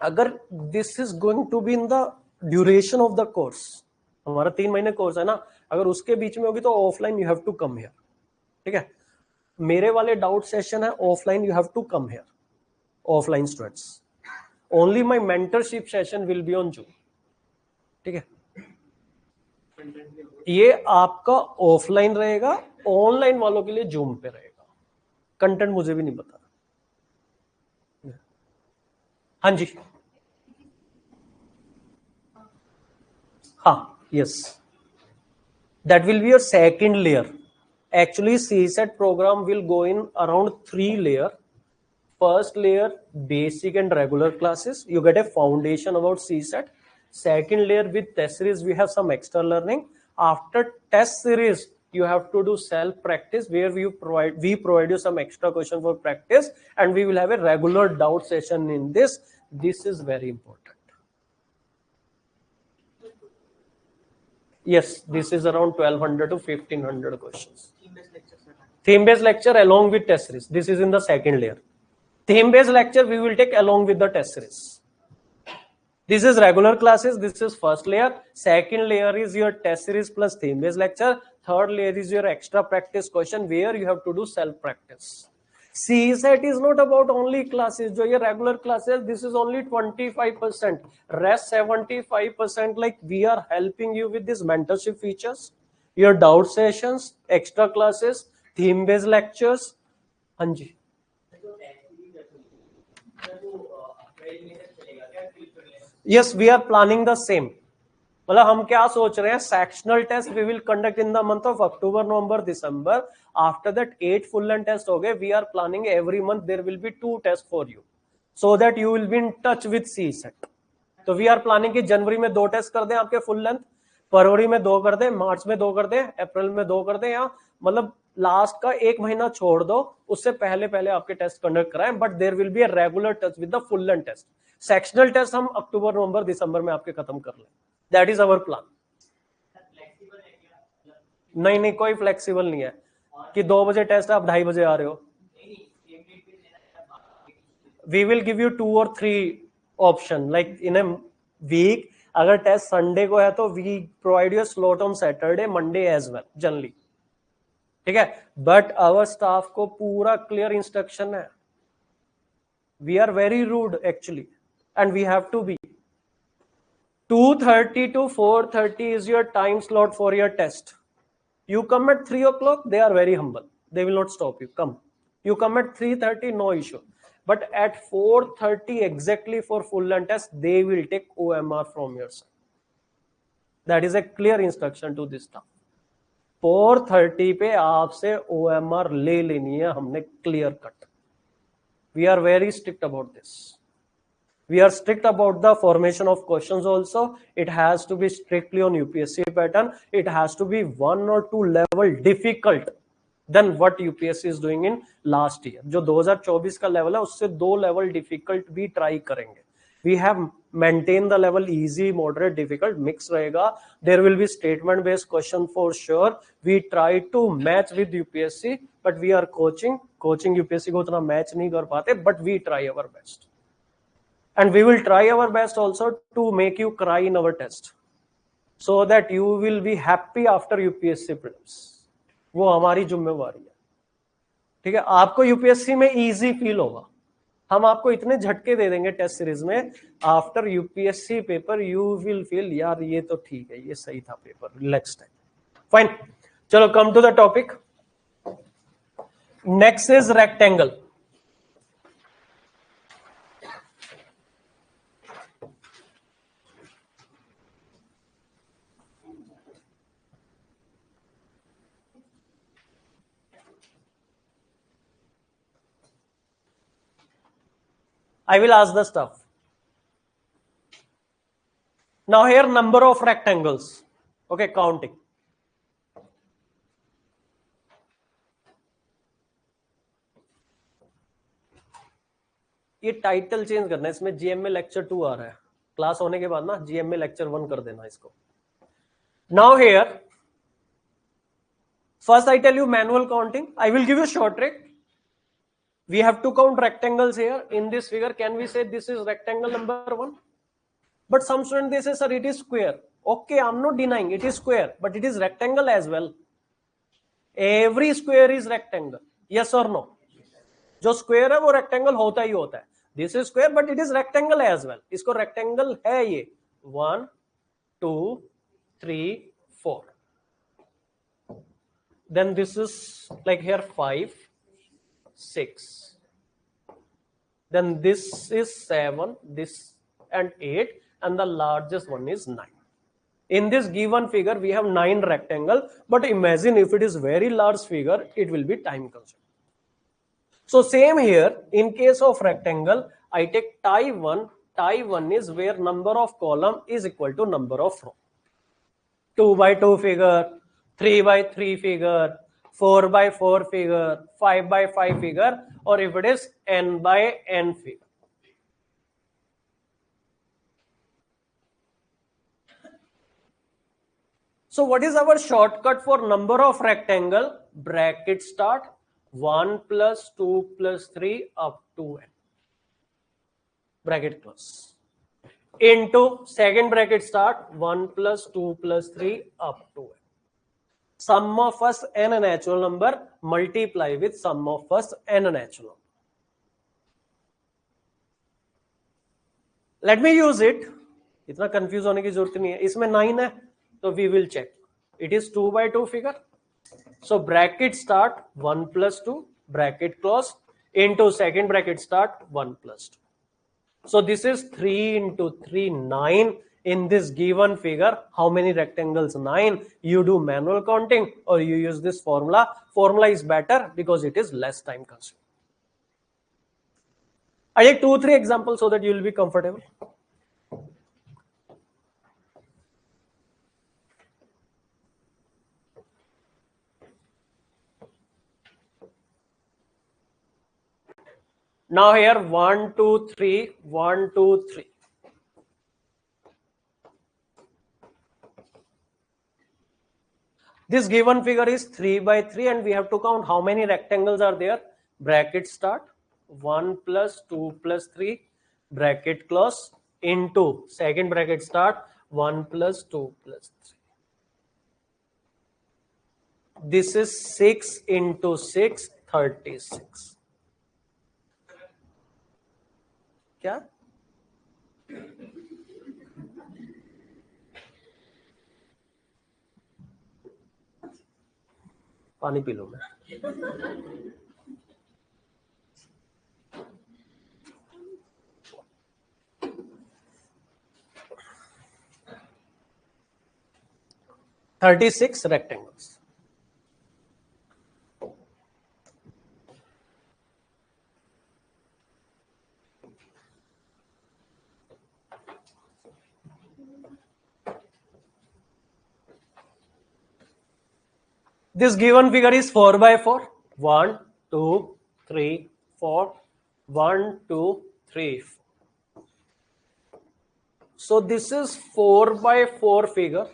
S1: अगर this is going to be in the duration of the course, हमारा 3 महीने कोर्स है ना, अगर उसके बीच में होगी तो offline you have to come here. ठीक है, मेरे वाले डाउट सेशन है offline, you have to come here. Offline students only. My mentorship session will be on Zoom. ठीक है, ये आपका ऑफलाइन रहेगा, ऑनलाइन वालों के लिए जूम पे रहेगा. कंटेंट मुझे भी नहीं पता. हाँ जी, हाँ, yes, that will be your second layer. Actually CSAT program will go in around 3 layer. First layer basic and regular classes, you get a foundation about CSAT. Second layer with test series we have some extra learning. After test series you have to do self practice where we provide you some extra question for practice, and we will have a regular doubt session in this. This is very important. Yes, this is around 1200 to 1500 questions. Theme based lecture along with test series. This is in the second layer. Theme based lecture we will take along with the test series. This is regular classes. This is first layer. Second layer is your test series plus theme based lecture. Third layer is your extra practice question where you have to do self practice. CSAT is not about only classes. जो ये regular classes, this is only 25%. Rest 75%, like we are helping you with these mentorship features, your doubt sessions, extra classes, theme based lectures. हाँ जी. Yes, we are planning the same. मतलब हम क्या सोच रहे हैं, sectional test we will conduct in the month of October, November, December. After that 8 full length test हो गए. We are planning every month there will be 2 test for you, so that you will be in touch with CSAT. तो we are planning कि जनवरी में 2 test कर दें आपके full length, फरवरी में 2 कर दें, मार्च में 2 कर दें, अप्रैल में 2 कर दें, या मतलब लास्ट का 1 महीना छोड़ दो, उससे पहले पहले आपके टेस्ट कंडक्ट कराएं. But there will be a regular test with the full length test. Sectional test हम अक्टूबर, नवंबर, दिसंबर में आपके खत्म कर लें. That is our plan. नहीं नहीं, कोई फ्लेक्सिबल नहीं है कि 2 बजे टेस्ट है आप 2:30 बजे आ रहे हो. We will give you 2 or 3 option like in a week. अगर टेस्ट संडे को है तो we provide you slot on Saturday, Monday as well generally. ठीक है, बट आवर स्टाफ को पूरा क्लियर इंस्ट्रक्शन है. We are very rude actually and we have to be. 2:30 to 4:30 is your time slot for your test. You come at 3 o'clock, they are very humble. They will not stop you. Come. You come at 3:30, no issue. But at 4:30 exactly for full length test, they will take OMR from your side. That is a clear instruction to this staff. 4:30 पे आपसे OMR ले लेनी है हमने, clear cut. We are very strict about this. We are strict about the formation of questions also. It has to be strictly on UPSC pattern. It has to be 1 or 2 level difficult than what UPSC is doing in last year. जो 2024 का level है उससे 2 level difficult भी try करेंगे. We have maintained the level easy, moderate, difficult, mix रहेगा. There will be statement based question for sure. We try to match with UPSC, but we are coaching UPSC को उतना match नहीं कर पाते, but we try our best. And we will try our best also to make you cry in our test, so that you will be happy after UPSC prelims. वो हमारी जिम्मेवारी है. ठीक है, आपको यूपीएससी में इजी फील होगा. हम आपको इतने झटके दे देंगे टेस्ट सीरीज में, after UPSC paper you will feel यार ये तो ठीक है, ये सही था पेपर, रिलैक्स टाइम. फाइन, चलो come to the topic. Next is rectangle. I will ask the stuff. Now here number of rectangles. Okay, counting. ये टाइटल चेंज करना है, इसमें जीएमए लेक्चर 2 आ रहा है. क्लास होने के बाद ना जीएमए लेक्चर 1 कर देना इसको. Now here, first I tell you manual counting. I will give you short trick. We have to count rectangles here in this figure. Can we say this is rectangle number 1? But some students they say, sir, it is square. Okay, I'm not denying it is square, but it is rectangle as well. Every square is rectangle. Yes or no? जो square है वो rectangle होता ही होता है. This is square but it is rectangle as well. इसको rectangle है ये. 1 2 3 4. Then this is like here 5 6. Then this is 7, this and 8, and the largest one is 9. In this given figure we have 9 rectangle, but imagine if it is very large figure, it will be time consuming. So same here, in case of rectangle, I take type 1. Type 1 is where number of column is equal to number of row. 2 by 2 figure, 3 by 3 figure, 4 by 4 figure, 5 by 5 figure, or if it is n by n figure. So what is our shortcut for number of rectangle? Bracket start 1 plus 2 plus 3 up to n. Bracket close. Into second bracket start 1 plus 2 plus 3 up to n. Sum of first n a natural number, multiply with sum of first n a natural number. Let me use it. इतना confuse होने की जरूरत नहीं है. इसमें 9 है तो we will check. It is 2 by 2 figure. So bracket start 1 plus 2, bracket close, into second bracket start 1 plus 2. So this is 3 into 3 9, in this given figure, how many rectangles? 9. You do manual counting or you use this formula. Formula is better because it is less time consuming. I take 2-3 examples so that you will be comfortable. Now here 1, 2, 3, 1, 2, 3. This given figure is 3 by 3 and we have to count how many rectangles are there. Bracket start 1 plus 2 plus 3 bracket close into second bracket start 1 plus 2 plus 3. This is 6 into 6, 36. क्या? पानी P low मैं. $36 rectangles. This given figure is 4 by 4. 1, 2, 3, 4. 1, 2, 3, 4. So this is 4 by 4 figure.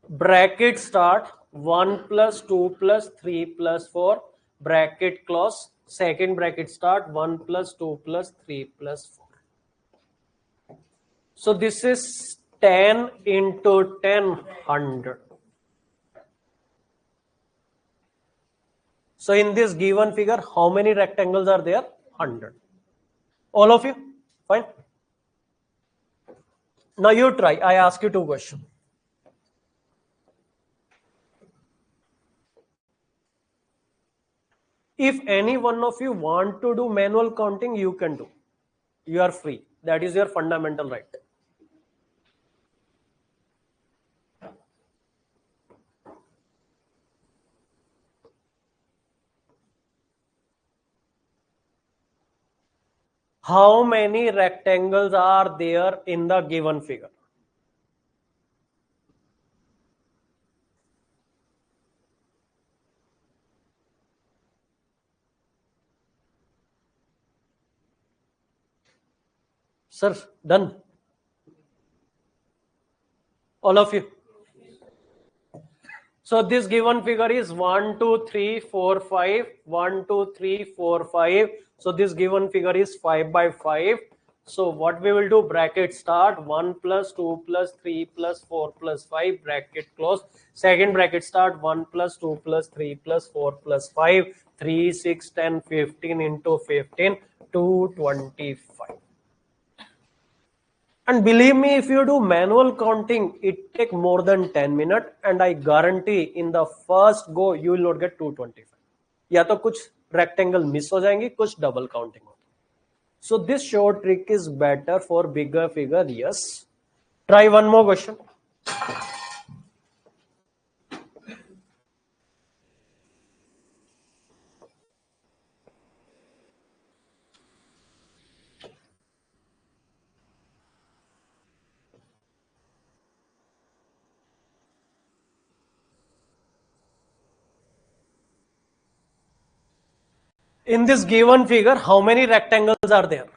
S1: Bracket start 1 plus 2 plus 3 plus 4. Bracket close. Second bracket start 1 plus 2 plus 3 plus 4. So this is 10 into 10, 100. So in this given figure, how many rectangles are there? 100. All of you? Fine. Now you try. I ask you 2 questions. If any one of you want to do manual counting, you can do. You are free. That is your fundamental right. How many rectangles are there in the given figure? Sir, done? All of you? So this given figure is 1, 2, 3, 4, 5. 1, 2, 3, 4, 5. So this given figure is 5 by 5. So what we will do, bracket start 1 plus 2 plus 3 plus 4 plus 5 bracket close. Second bracket start 1 plus 2 plus 3 plus 4 plus 5. 3, 6, 10, 15 into 15, 225. And believe me, if you do manual counting, it takes more than 10 minutes and I guarantee in the first go, you will not get 225. या तो कुछ rectangle miss हो जाएंगे, कुछ double counting होगी. So this short trick is better for bigger figure, yes. Try one more question. In this given figure, how many rectangles are there?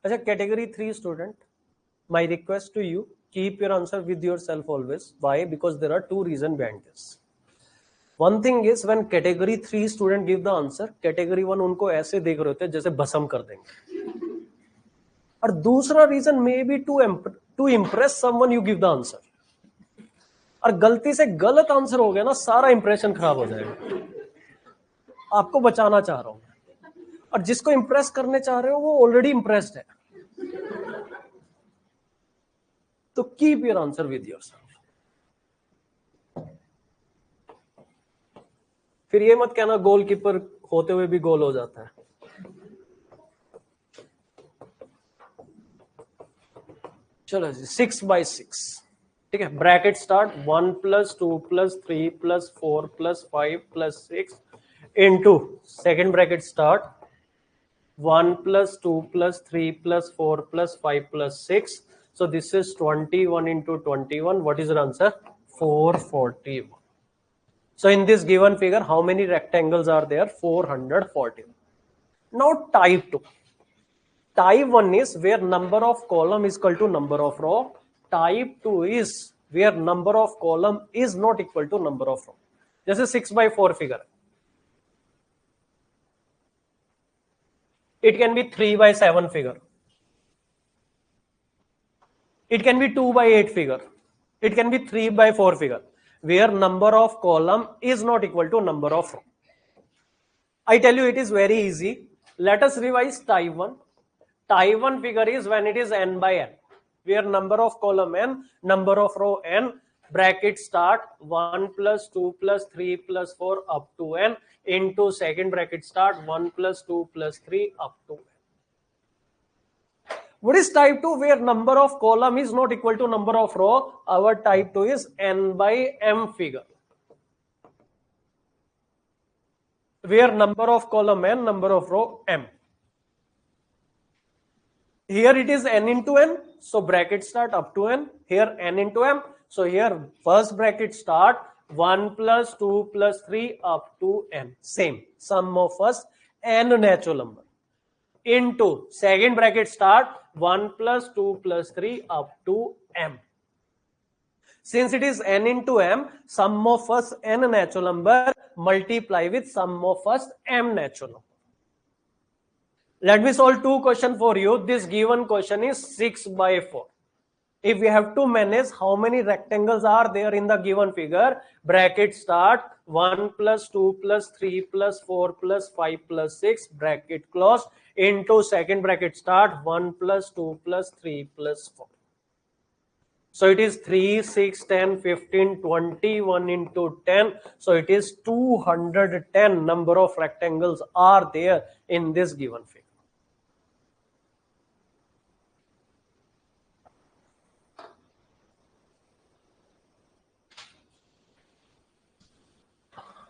S1: As a category 3 student, my request to you, keep your answer with yourself always. Why? Because there are 2 reasons behind this. One thing is when category 3 student give the answer, category 1 उनको ऐसे देख रहे होते हैं जैसे भस्म कर देंगे. और दूसरा reason maybe to impress someone you give the answer. और गलती से गलत आंसर हो गया ना, सारा इंप्रेशन खराब हो जाएगा. आपको बचाना चाह रहा हूं. और जिसको इंप्रेस करने चाह रहे हो वो ऑलरेडी इंप्रेस्ड है. तो keep your answer with yourself. फिर ये मत कहना गोलकीपर होते हुए भी गोल हो जाता है। चलो जी 6/6, ठीक है। Bracket start 1 + 2 + 3 + 4 + 5 + 6 into second bracket start 1 + 2 + 3 + 4 + 5 + 6. So this is 21 into 21. What is your answer? 441. So in this given figure, how many rectangles are there? 440. Now type 2. Type 1 is where number of column is equal to number of row. Type 2 is where number of column is not equal to number of row. जैसे 6/4 figure. It can be 3/7 figure. It can be 2/8 figure. It can be 3/4 figure, where number of column is not equal to number of row. I tell you, it is very easy. Let us revise type 1. Type 1 figure is when it is n by n, where number of column n, number of row n, bracket start 1 + 2 + 3 + 4 up to n into second bracket start 1 + 2 + 3 up to n. What is type 2 where number of column is not equal to number of row? Our type 2 is n by m figure, where number of column n, number of row m. Here it is n into n, so bracket start up to n. Here n into m, so here first bracket start 1 + 2 + 3 up to n. Same sum of first n natural number into second bracket start 1 + 2 + 3 up to m. Since it is n into m, sum of first n natural number multiply with sum of first m natural number. Let me solve two questions for you. This given question is 6/4. If we have to manage how many rectangles are there in the given figure, bracket start 1 + 2 + 3 + 4 + 5 + 6 bracket close into second bracket start 1 + 2 + 3 + 4. So it is 3, 6, 10, 15, 21 into 10. So it is 210 number of rectangles are there in this given figure.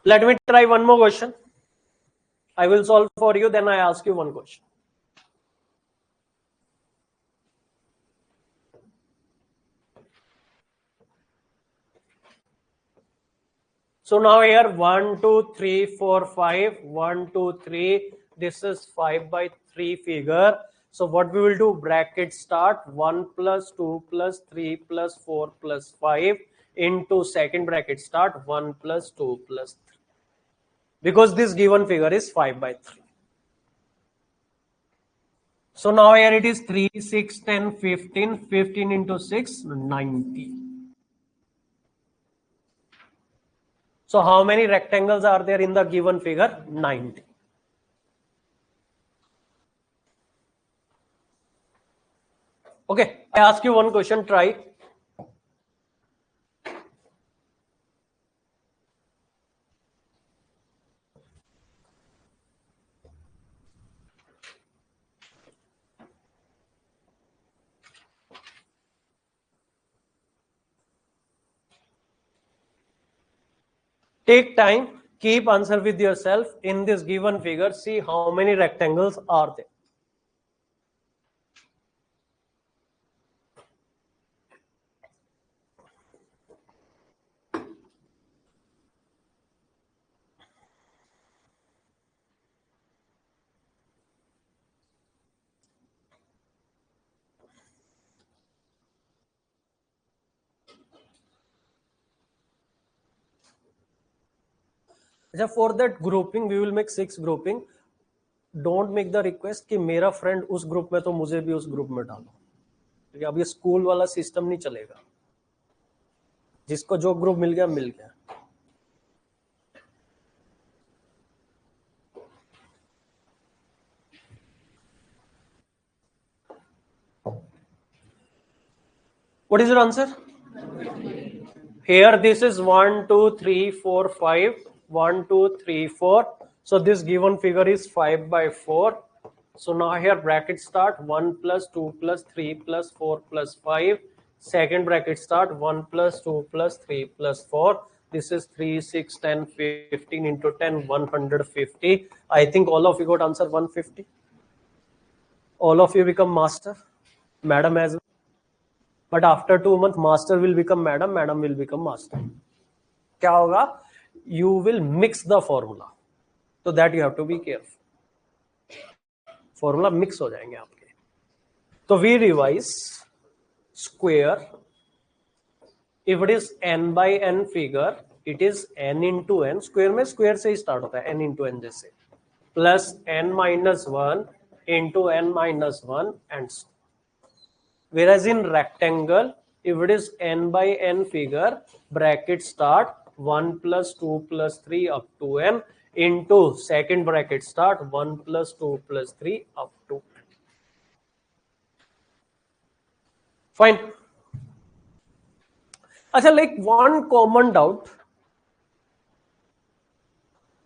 S1: Let me try one more question. I will solve for you, then I ask you one question. So now here 1, 2, 3, 4, 5, 1, 2, 3. This is 5/3 figure. So what we will do, bracket start 1 + 2 + 3 + 4 + 5 into second bracket start 1 + 2 + 3. Because this given figure is 5/3. So now here it is 3, 6, 10, 15, 15 into 6, 90. So how many rectangles are there in the given figure? 90. Okay, I ask you one question, try. Take time, keep answer with yourself. In this given figure, see how many rectangles are there. For that grouping, we will make 6 grouping. Don't make the request कि मेरा friend उस group में तो मुझे भी उस group में डालो, क्योंकि अब ये स्कूल वाला सिस्टम नहीं चलेगा। जिसको जो ग्रुप मिल गया मिल गया। What is your answer? Here this is 1 2 3 4 5, 1 2 3 4. So this given figure is 5 by 4. So now here bracket start 1 plus 2 plus 3 plus 4 plus 5. Second bracket start 1 plus 2 plus 3 plus 4. This is 3, 6, 10, 15 into 10, 150. I think all of you got answer 150. All of you become master. Madam as well. But after 2 months, master will become madam, madam will become master. क्या होगा? You will mix the formula. So that you have to be careful. Formula mix हो जाएंगे आपके. So we revise square. If it is n by n figure, it is n into n. Square में square से ही start होता है, n into n जैसे. Plus n minus 1 into n minus 1 and so. Whereas in rectangle, if it is n by n figure, bracket start 1 plus 2 plus 3 up to n into second bracket start 1 plus 2 plus 3 up to n. Fine. Achha, like one common doubt.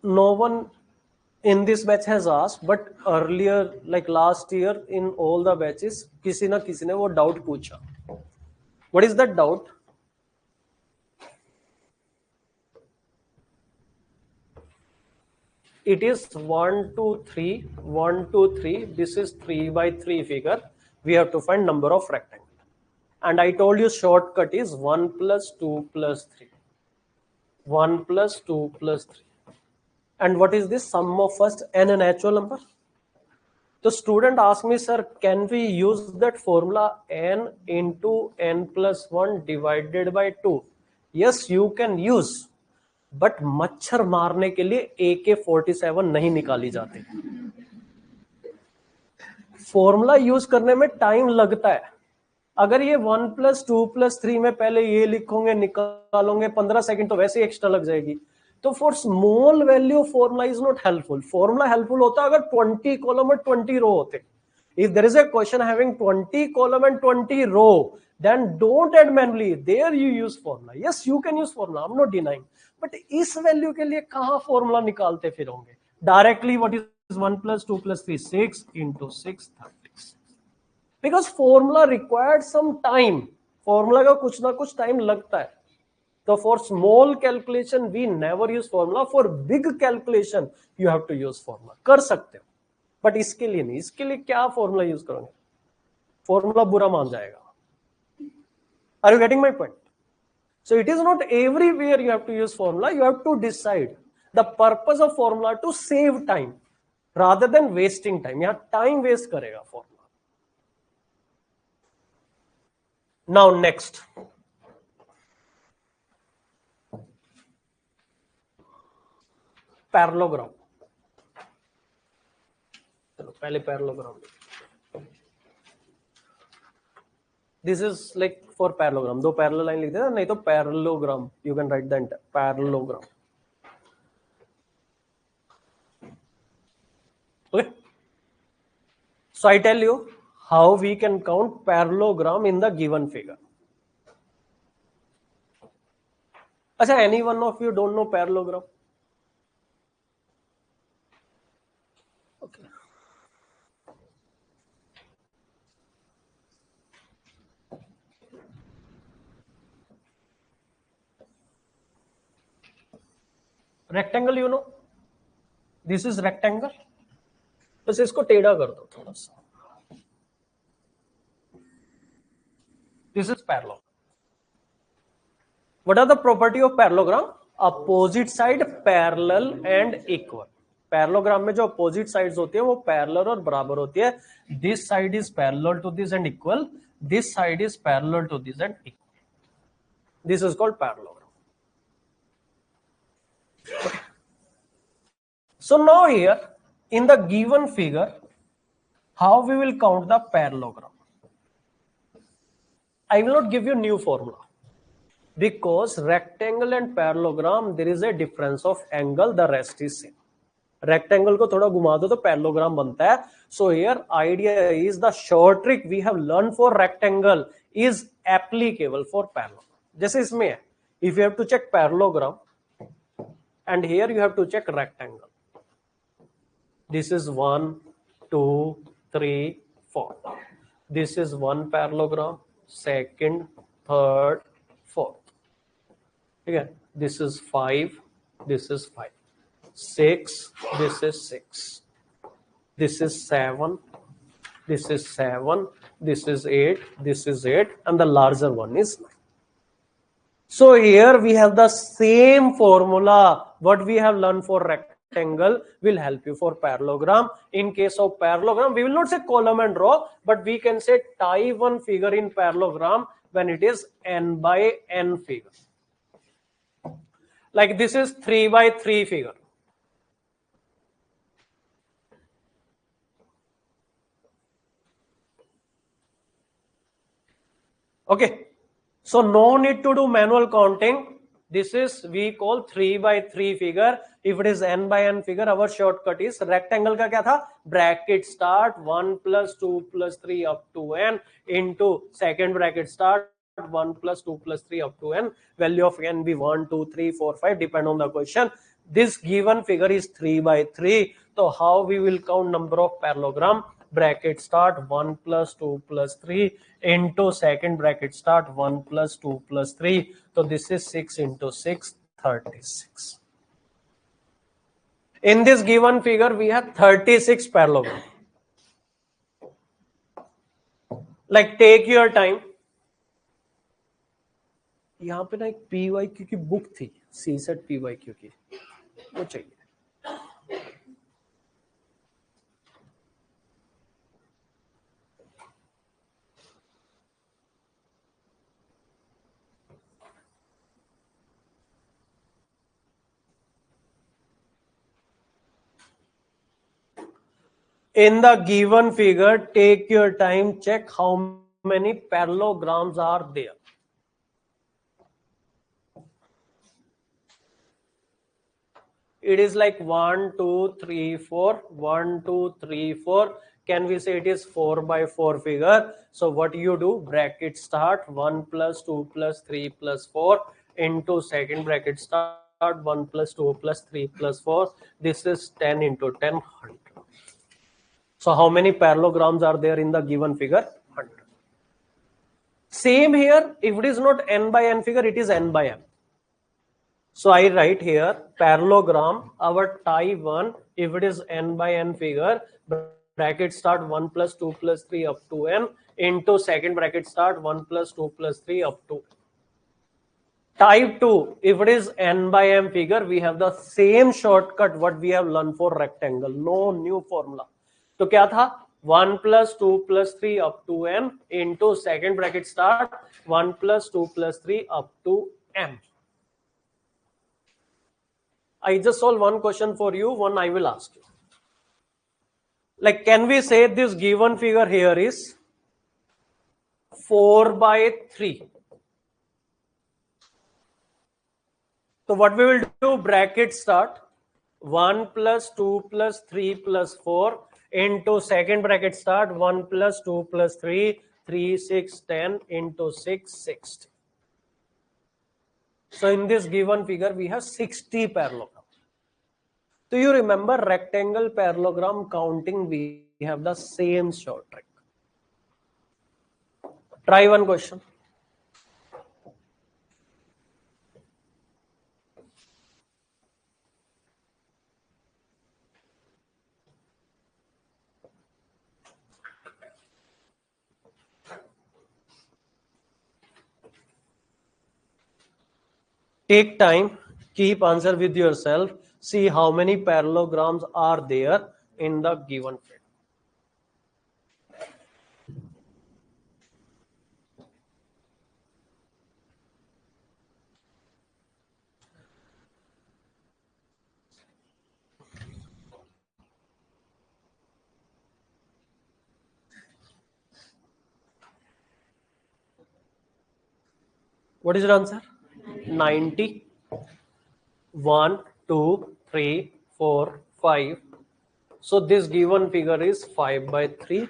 S1: No one in this batch has asked, but earlier, like last year, in all the batches, किसी ना किसी ने वो doubt पूछा. What is that doubt? It is 1 2 3 1 2 3. This is 3 by 3 figure. We have to find number of rectangle. And I told you shortcut is 1 plus 2 plus 3. 1 plus 2 plus 3. And what is this? Sum of first n a natural number. The student asked me, sir, can we use that formula n into n plus 1 divided by 2? Yes, you can use. But मच्छर मारने के लिए AK-47 नहीं निकाली जाती. Formula use करने में time लगता है. अगर ये 1 plus 2 plus 3 में पहले ये लिखोगे निकालोगे 15 सेकंड तो वैसे ही एक्स्ट्रा लग जाएगी. तो for small value formula is not helpful. Formula helpful होता है अगर 20 कॉलम और 20 रो होते. If there is a question having 20 column and 20 row, then don't add manually. There you use formula. Yes, you can use formula. I'm not denying. But इस value के लिए कहाँ formula निकालते फिर होंगे? Directly what is 1 plus 2 plus 3? 6 into 6, 36. Because formula required some time. Formula का कुछ ना कुछ टाइम लगता है. So for small calculation we never use formula. For big calculation you have to use formula. कर सकते हो, but इसके लिए नहीं. इसके लिए क्या फॉर्मूला यूज करोगे? फॉर्मूला बुरा मान जाएगा. Are you getting my point? So it is not everywhere you have to use formula. You have to decide the purpose of formula to save time rather than wasting time. यहाँ time waste करेगा formula. Now next. Parallelogram. चलो पहले parallelogram. This is like for parallelogram. दो parallel line लिख देना, नहीं तो parallelogram. You can write the entire parallelogram. Okay. So I tell you how we can count parallelogram in the given figure. अच्छा, any one of you don't know parallelogram? Okay. Rectangle you know, this is rectangle. बस इसको टेढ़ा कर दो थोड़ा सा. This is parallel. What are the property of parallelogram? Opposite side parallel and equal. Parallelogram में जो अपोजिट साइड्स होती है वो पैरेलल और बराबर होती है. This side is parallel to this and equal. This side is parallel to this and equal. This is called parallelogram. Okay. So now here in the given figure, how we will count the parallelogram? I will not give you new formula because rectangle and parallelogram there is a difference of angle, the rest is same. Rectangle को थोड़ा घुमा दो तो parallelogram बनता है. So here idea is the short trick we have learned for rectangle is applicable for parallelogram. जैसे इसमें है, if you have to check parallelogram and here you have to check rectangle. This is 1, 2, 3, 4. This is one parallelogram, second, third, fourth. Again, this is 5, this is 5. 6, this is 6. This is 7, this is 7, this is 8, this is 8, and the larger one is 9. So here we have the same formula what we have learned for rectangle will help you for parallelogram. In case of parallelogram, we will not say column and row, but we can say type 1 figure in parallelogram when it is n by n figure. Like this is 3 by 3 figure. Okay, so no need to do manual counting. This is we call 3 by 3 figure. If it is n by n figure, our shortcut is rectangle का क्या था? Bracket start 1 plus 2 plus 3 up to n into second bracket start 1 plus 2 plus 3 up to n. Value of n be 1, 2, 3, 4, 5 depend on the question. This given figure is 3 by 3. So how we will count number of parallelogram? Bracket start 1 plus 2 plus 3 into second bracket start 1 plus 2 plus 3. So this is 6 into 6, 36. In this given figure, we have 36 parallelogram. Like take your time. यहाँ पे ना एक PYQ की book थी, CSET PYQ की, वो चाहिए. In the given figure, take your time, check how many parallelograms are there. It is like 1, 2, 3, 4, 1, 2, 3, 4. Can we say it is 4 by 4 figure? So what you do, bracket start 1 plus 2 plus 3 plus 4 into second bracket start 1 plus 2 plus 3 plus 4. This is 10 into 10, 100. So how many parallelograms are there in the given figure? 100. Same here, if it is not n by n figure, it is n by m. So I write here parallelogram, our type 1, if it is n by n figure, bracket start 1 plus 2 plus 3 up to n into second bracket start 1 plus 2 plus 3 up to. Type 2, if it is n by m figure, we have the same shortcut what we have learned for rectangle, no new formula. तो क्या था 1 plus 2 plus 3 up to n into second bracket start 1 plus 2 plus 3 up to m. I just solve one question for you, one I will ask you. Like can we say this given figure here is 4 by 3? So what we will do, bracket start 1 plus 2 plus 3 plus 4 into second bracket start 1 plus 2 plus 3, 3, 6, 10 into 6, 60. So in this given figure, we have 60 parallelogram. Do you remember rectangle parallelogram counting? We have the same short trick. Try one question. Take time, keep answer with yourself, see how many parallelograms are there in the given figure. What is your answer? 90. 1, 2, 3, 4, 5. So this given figure is 5 by 3.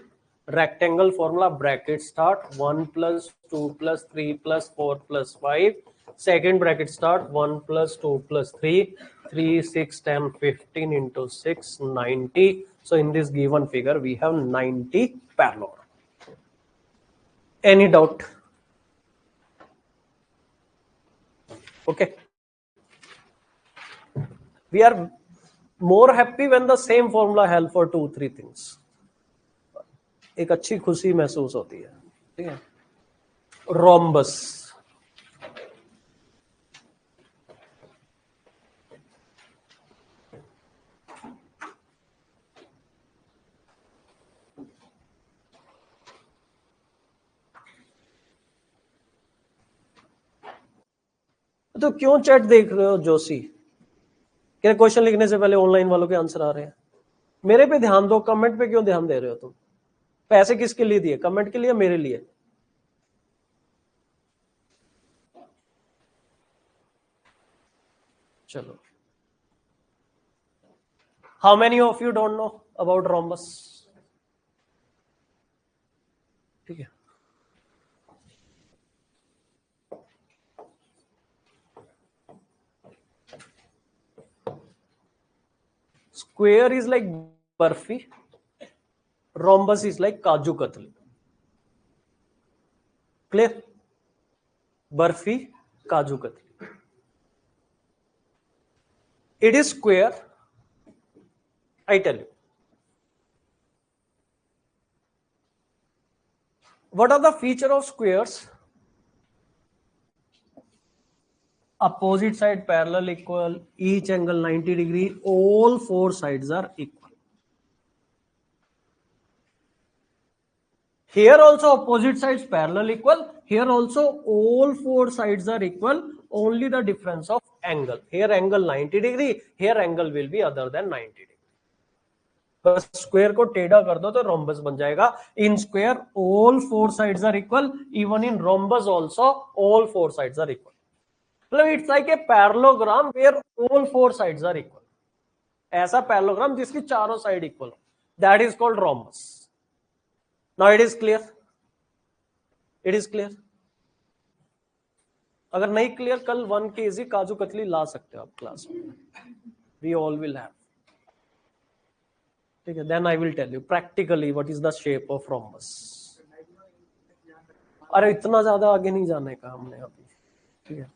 S1: rectangle formula, bracket start 1 plus 2 plus 3 plus 4 plus 5, second bracket start 1 plus 2 plus 3, 3 6 10 15 into 6 90. So in this given figure we have 90 parallelogram. Any doubt? Okay, we are more happy when the same formula help for 2-3 things. एक अच्छी खुशी महसूस होती है, ठीक है. Rhombus, तो क्यों चैट देख रहे हो जोशी? क्या क्वेश्चन लिखने से पहले ऑनलाइन वालों के आंसर आ रहे हैं? मेरे पे ध्यान दो, कमेंट पे क्यों ध्यान दे रहे हो तुम? पैसे किसके लिए दिए, कमेंट के लिए, मेरे लिए? चलो, how many of you don't know about rhombus? ठीक है, square is like barfi, rhombus is like kaju katli. Clear? Barfi, kaju katli. It is square. I tell you. What are the feature of squares? Opposite side parallel equal, each angle 90 degree, all four sides are equal. Here also opposite sides parallel equal, here also all four sides are equal, only the difference of angle. Here angle 90 degree, here angle will be other than 90 degree. बस square को टेढ़ा कर दो तो rhombus बन जाएगा. In square all four sides are equal, even in rhombus also all four sides are equal. मतलब it's like a parallelogram where all four sides are equal. ऐसा पैरेललोग्राम जिसकी चारों साइड इक्वल हो, that is called rhombus. Now it is clear? It is clear? अगर नहीं clear, कल 1 kg kaju katli ला सकते हो आप क्लास में. We all will have. ठीक है, then I will tell you practically what is the shape of rhombus. अरे इतना ज्यादा आगे नहीं जाने का हमने अभी. ठीक है,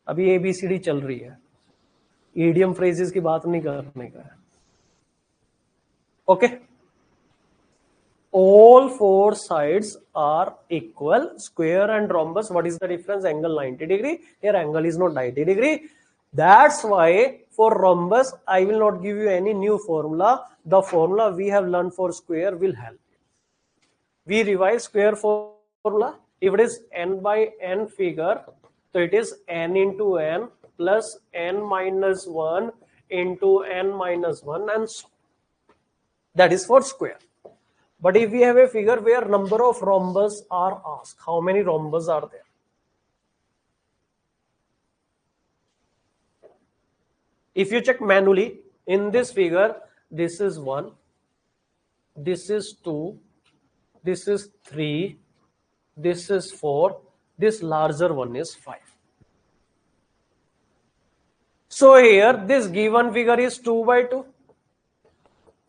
S1: अभी ABCD चल रही है, ईडियम फ्रेजेस की बात नहीं करने का है. Okay, all four sides are equal. Square and rhombus, what is the difference? Angle 90 degree. Here angle is not 90 degree. That's why for rhombus I will not give you any new formula. The formula we have learned for square will help. We revise square formula. If it is n by n figure, so it is n into n plus n minus 1 into n minus 1 and so. That is for square. But if we have a figure where number of rhombus are asked, how many rhombus are there? If you check manually, in this figure, this is 1, this is 2, this is 3, this is 4, this larger one is 5. So here, this given figure is 2 by 2.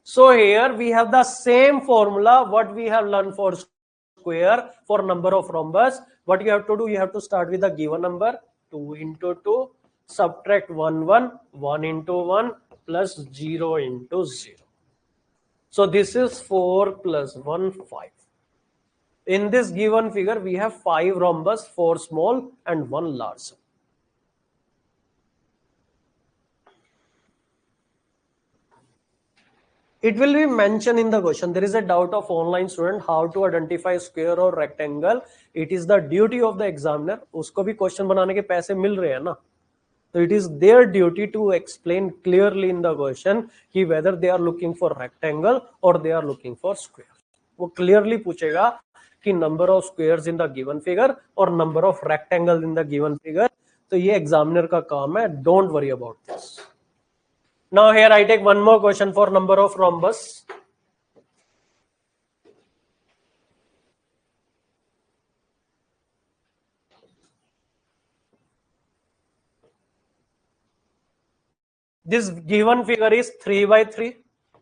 S1: So here we have the same formula what we have learned for square for number of rhombus. What you have to do, you have to start with the given number 2 into 2, subtract 1 1, 1 into 1 plus 0 into 0. So this is 4 plus 1 5. In this given figure we have 5 rhombus, 4 small and 1 large. It will be mentioned in the question. There is a doubt of online student how to identify square or rectangle. It is the duty of the examiner. उसको भी question बनाने के पैसे मिल रहे हैं ना, so it is their duty to explain clearly in the question कि whether they are looking for rectangle or they are looking for square. वो clearly पूछेगा कि number of squares in the given figure or number of rectangle in the given figure. तो ये examiner का काम है. Don't worry about this. Now here I take one more question for number of rhombus. This given figure is 3 by 3.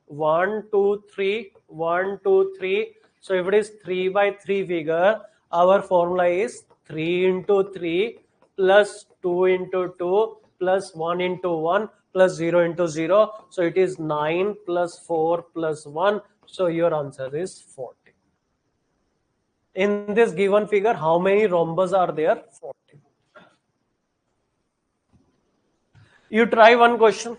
S1: 1, 2, 3, 1, 2, 3. So if it is 3 by 3 figure, our formula is 3 into 3 plus 2 into 2 plus 1 into 1 plus 0 into 0. So it is 9 plus 4 plus 1. So your answer is 40. In this given figure, how many rhombus are there? 40. You try one question.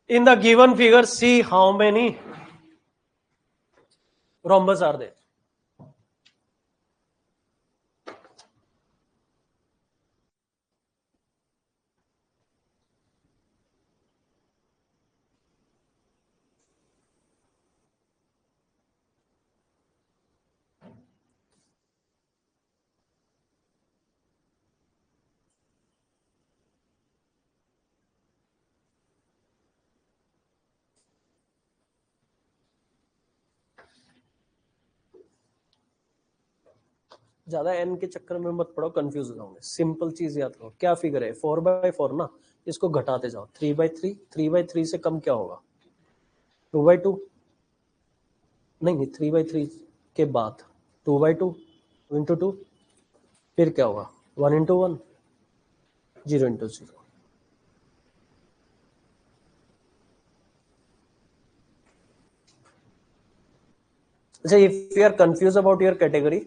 S1: In the given figure, see how many rhombus are there. ज्यादा N के चक्कर में मत पड़ो, confuse हो जाओगे। Simple चीज याद करो, क्या फिगर है 4/4 ना, इसको घटाते जाओ। 3/3, 3/3 से कम क्या होगा? 2/2 नहीं नहीं, 3/3 के बाद 2/2 इंटू 2, फिर क्या होगा? 1 इंटू 1, 0 इंटू 0। अच्छा, if you are confuse about your category,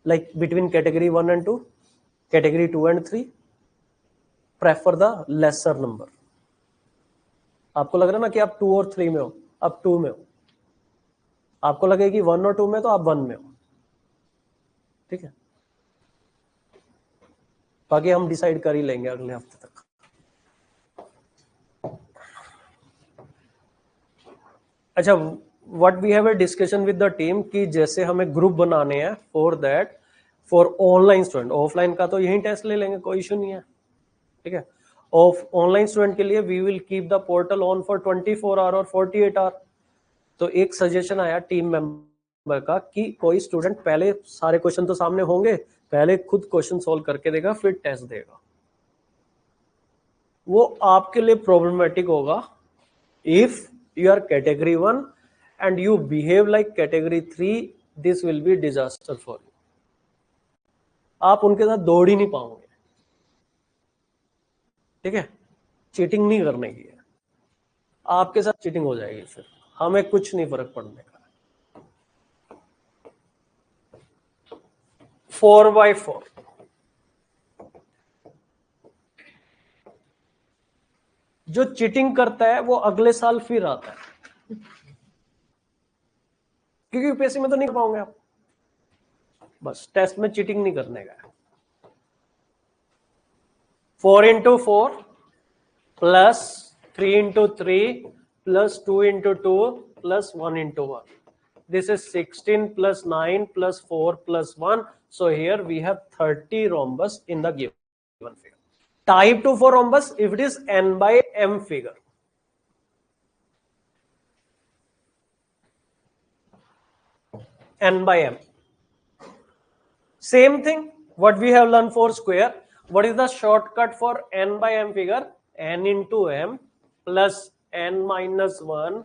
S1: like between category 1 and 2, category 2 and 3, prefer the lesser number. आपको लग रहा है ना कि आप 2 और 3 में हो, आप 2 में हो। आपको लगे कि 1 और 2 में, तो आप 1 में हो। ठीक है, बाकी हम डिसाइड कर ही लेंगे अगले हफ्ते तक। अच्छा, what we have a discussion with the team कि जैसे हमें ग्रुप बनाने हैं for that, for online student. Offline का तो यही टेस्ट ले लेंगे, कोई इशू नहीं है। ठीक है, ऑफ ऑनलाइन स्टूडेंट के लिए we will keep the portal on for 24 hour और 48 आवर। तो एक सजेशन आया टीम मेंबर का कि कोई स्टूडेंट पहले, सारे क्वेश्चन तो सामने होंगे, पहले खुद क्वेश्चन सॉल्व करके देगा, फिर टेस्ट देगा। वो आपके लिए प्रॉब्लमेटिक होगा if you are category 1 and you behave like category 3, this will be disaster for you. आप उनके साथ दौड़ ही नहीं पाओगे। ठीक है, चीटिंग नहीं करने की है, आपके साथ चीटिंग हो जाएगी, फिर हमें कुछ नहीं फर्क पड़ने का। 4/4 जो चीटिंग करता है वो अगले साल फिर आता है, क्योंकि यूपीएससी में तो नहीं कर पाओगे आप। बस टेस्ट में चीटिंग नहीं करने का है। 4 into 4 plus 3 into 3 plus 2 into 2 plus 1 into 1. This is 16 plus 9 plus 4 plus 1. So here we have 30 rhombus in the given figure. Type 2 for rhombus if it is n by m figure. N by m. Same thing what we have learned for square. What is the shortcut for n by m figure? N into m plus n minus 1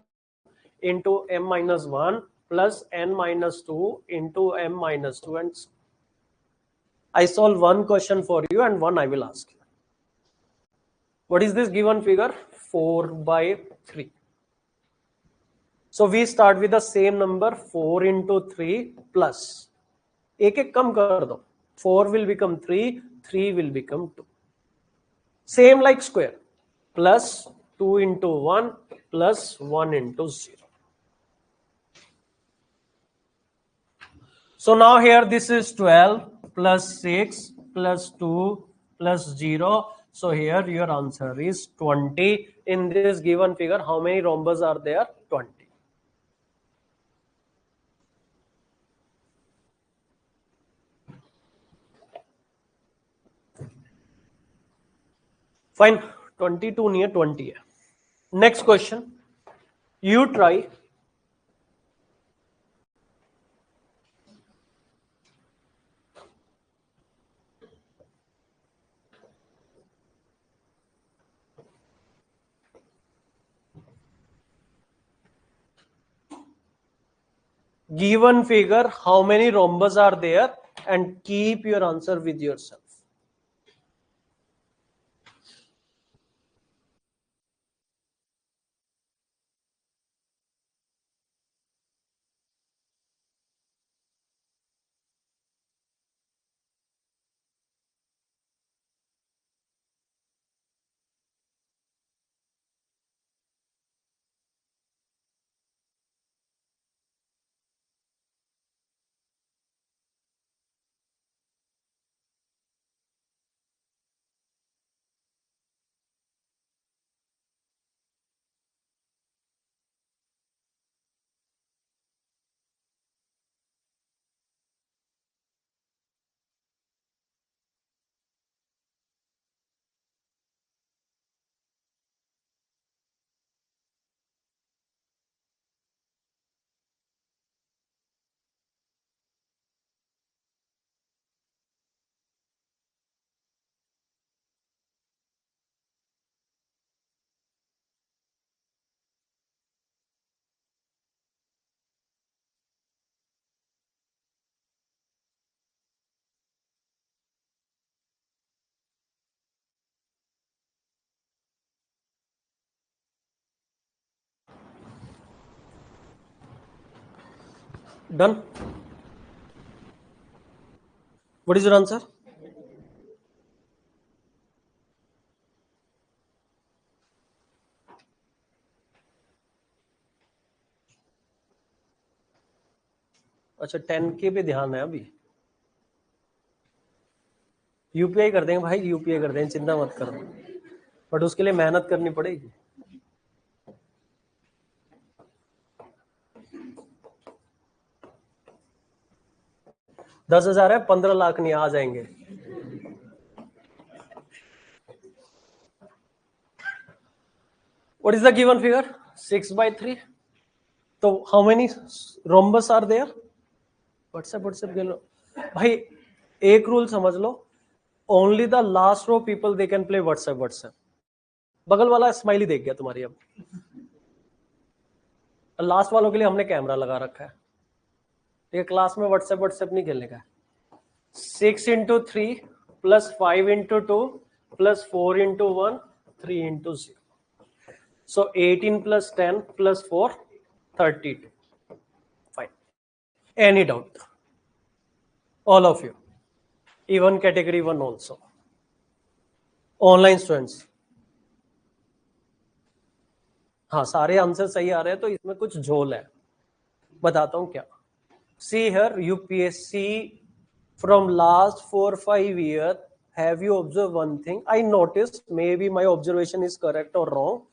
S1: into m minus 1 plus n minus 2 into m minus 2. And I solve one question for you and one I will ask you. What is this given figure? 4/3. So we start with the same number, 4 into 3 plus, एक एक कम कर दो, 4 will become 3, 3 will become 2. Same like square, plus 2 into 1 plus 1 into 0. So now here this is 12 plus 6 plus 2 plus 0. So here your answer is 20. In this given figure, how many rhombus are there? 20. Fine. 22 near 20. Next question. You try. Given figure, how many rhombus are there? And keep your answer with yourself. Done? What is your answer? अच्छा 10K पे ध्यान है अभी. UPI कर देंगे भाई, UPI कर देंगे, चिंता मत करो. बट उसके लिए मेहनत करनी पड़ेगी. 10,000 है, 15 लाख नहीं आ जाएंगे. What is the given figure? 6/3. So how many rhombus are there? WhatsApp के लो भाई. एक रूल समझ लो. Only the last row people they can play WhatsApp. बगल वाला स्माइली देख गया तुम्हारी. अब लास्ट वालों के लिए हमने कैमरा लगा रखा है. ये क्लास में WhatsApp नहीं खेलने का. 6 into 3 plus 5 into 2 plus 4 into 1 3 into 0. So 18 plus 10 plus 4 32. Fine. Any doubt? All of you. Even category 1 also. Online students. हाँ सारे आंसर सही आ रहे हैं तो इसमें कुछ झोल है. बताता हूँ क्या. See here, UPSC from last 4-5 years, have you observed one thing? I noticed, maybe my observation is correct or wrong.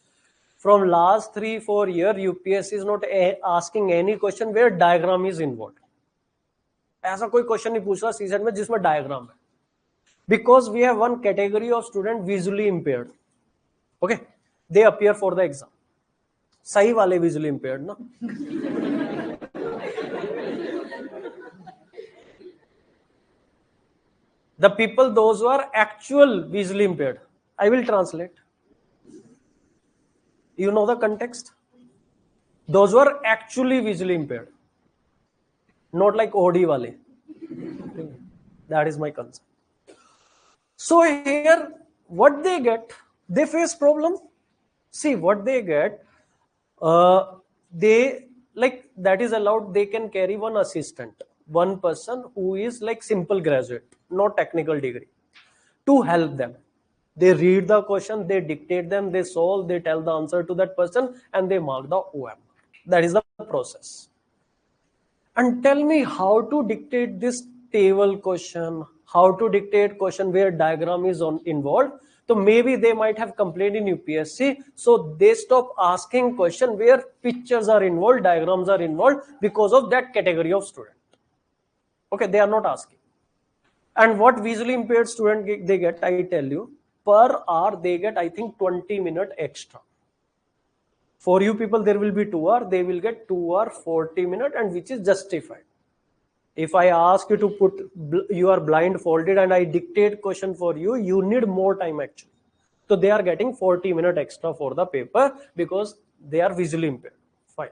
S1: From last 3-4 years, UPSC is not asking any question where diagram is involved. ऐसा कोई question नहीं पूछ रहा season में जिसमें diagram है. Because we have one category of student visually impaired. Okay, they appear for the exam. सही वाले visually impaired ना. The people those who are actual visually impaired. I will translate. You know the context? Those who are actually visually impaired. Not like OD wale. That is my concern. So here, what they get, they face problem. See what they get. They like that is allowed. They can carry one assistant, one person who is like simple graduate, not technical degree, to help them. They read the question, they dictate them, they solve, they tell the answer to that person, and they mark the OM. That is the process. And tell me how to dictate this table question, how to dictate question where diagram is involved. So maybe they might have complained in UPSC, so they stop asking question where pictures are involved, diagrams are involved, because of that category of student. Okay, they are not asking. And what visually impaired student they get, I tell you, per hour they get, I think, 20 minutes extra. For you people, there will be 2 hours, they will get 2 hours 40 minutes, and which is justified. If I ask you to put, you are blindfolded and I dictate question for you, you need more time actually. So they are getting 40 minutes extra for the paper because they are visually impaired. Fine.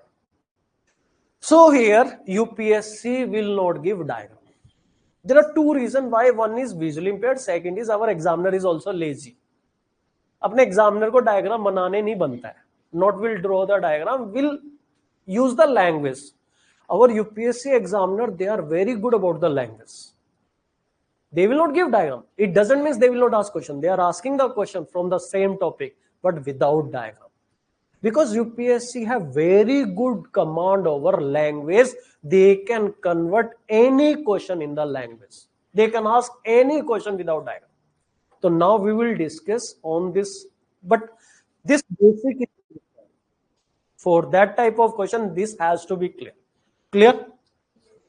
S1: So here UPSC will not give diagram. There are 2 reasons why. One is visually impaired, second is our examiner is also lazy. अपने examiner को diagram बनाने नहीं बनता है. Not will draw the diagram, will use the language. Our UPSC examiner, they are very good about the language. They will not give diagram. It doesn't mean they will not ask question. They are asking the question from the same topic, but without diagram. Because UPSC have very good command over language, they can convert any question in the language. They can ask any question without diagram. So now we will discuss on this, but this basic, for that type of question, this has to be clear. Clear?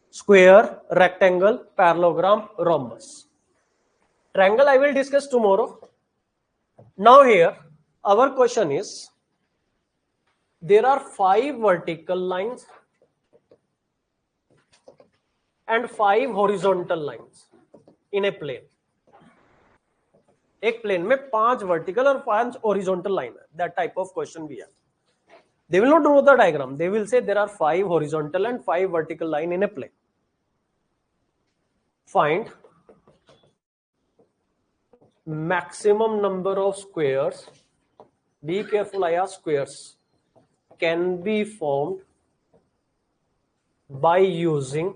S1: Square, rectangle, parallelogram, rhombus. Triangle I will discuss tomorrow. Now here, our question is, there are 5 vertical lines and 5 horizontal lines in a plane. एक plane में 5 vertical और 5 horizontal line है. That type of question we have. They will not draw the diagram. They will say there are 5 horizontal and 5 vertical line in a plane. Find maximum number of squares. Be careful, I ask squares. Can be formed by using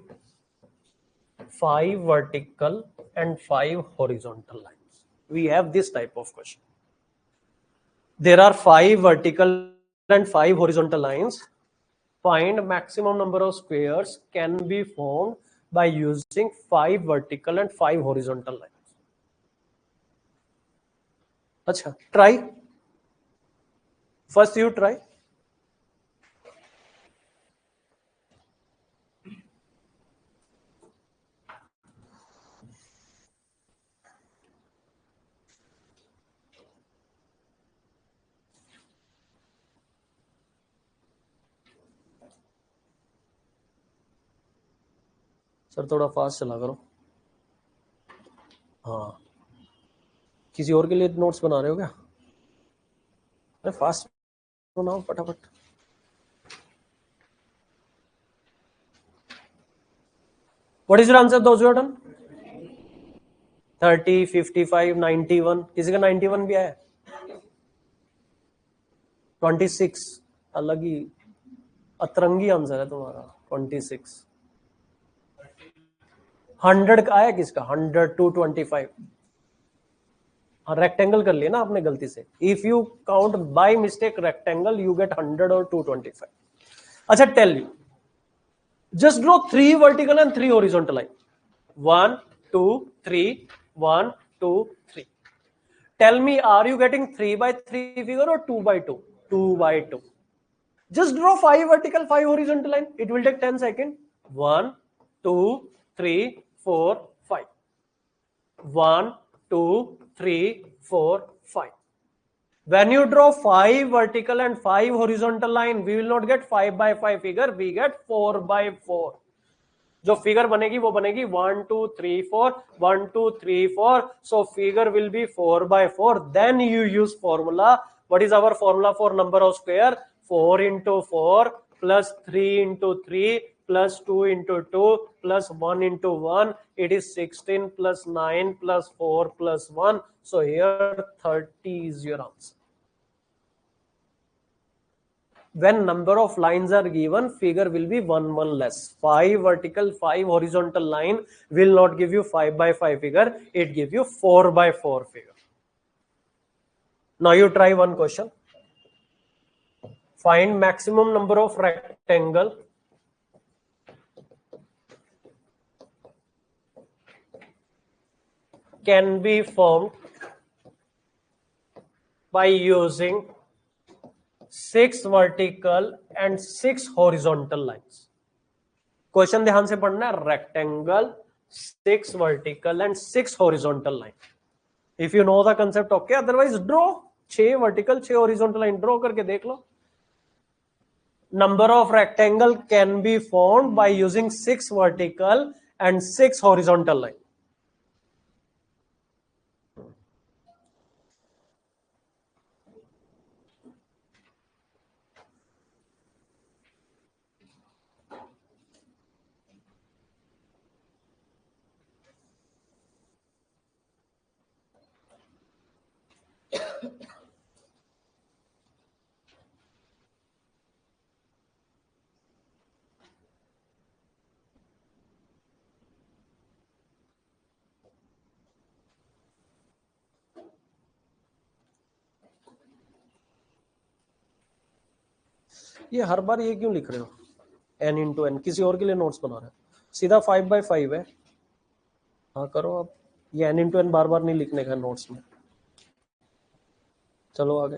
S1: 5 vertical and 5 horizontal lines. We have this type of question. There are 5 vertical and 5 horizontal lines. Find maximum number of squares can be formed by using 5 vertical and 5 horizontal lines. Acha, try. First you try. Sir थोड़ा fast चला करो. हाँ, किसी और के लिए notes बना रहे हो क्या? अरे फास्ट बनाओ फटाफट. What is your answer? Those who have done 30, 55, 91. किसी का 91 भी आया? 26. अलग ही अतरंगी आंसर है तुम्हारा. 26. 100 का आया किसका? 100 to 25. हाँ, रेक्टेंगल कर लिया ना आपने गलती से. If you count by mistake rectangle, you get 100 और 225. अच्छा, tell you. Just draw 3 vertical and 3 horizontal line. 1, 2, 3. 1, 2, 3. Tell me, are you getting 3 by 3 figure or 2 by 2? 2 by 2. Just draw 5 vertical, 5 horizontal line. It will take 10 seconds. 1, 2, 3, 4, 5. 1, 2, 3, 4, 5. When you draw 5 vertical and 5 horizontal line, we will not get 5 by 5 figure, we get 4 by 4. जो figure बनेगी वो बनेगी 1, 2, 3, 4, 1, 2, 3, 4. So figure will be 4 by 4. Then you use formula. What is our formula for number of square? 4 into 4 plus 3 into 3 plus 2 into 2 plus 1 into 1. It is 16 plus 9 plus 4 plus 1. So here 30 is your answer. When number of lines are given, figure will be 1 less. 5 vertical, 5 horizontal line will not give you 5 by 5 figure. It give you 4 by 4 figure. Now you try one question. Find maximum number of rectangle can be formed by using 6 vertical and 6 horizontal lines. Question ध्यान से पढ़ना है. Rectangle, 6 vertical and 6 horizontal line. If you know the concept, okay. Otherwise draw 6 vertical 6 horizontal line draw करके देख लो. Number of rectangle can be formed by using 6 vertical and 6 horizontal line. ये हर बार ये क्यों लिख रहे हो? n इंटू एन किसी और के लिए नोट्स बना रहे हो? सीधा 5/5 है. हाँ करो अब. ये n इंटू एन बार बार नहीं लिखने का नोट्स में. चलो आगे.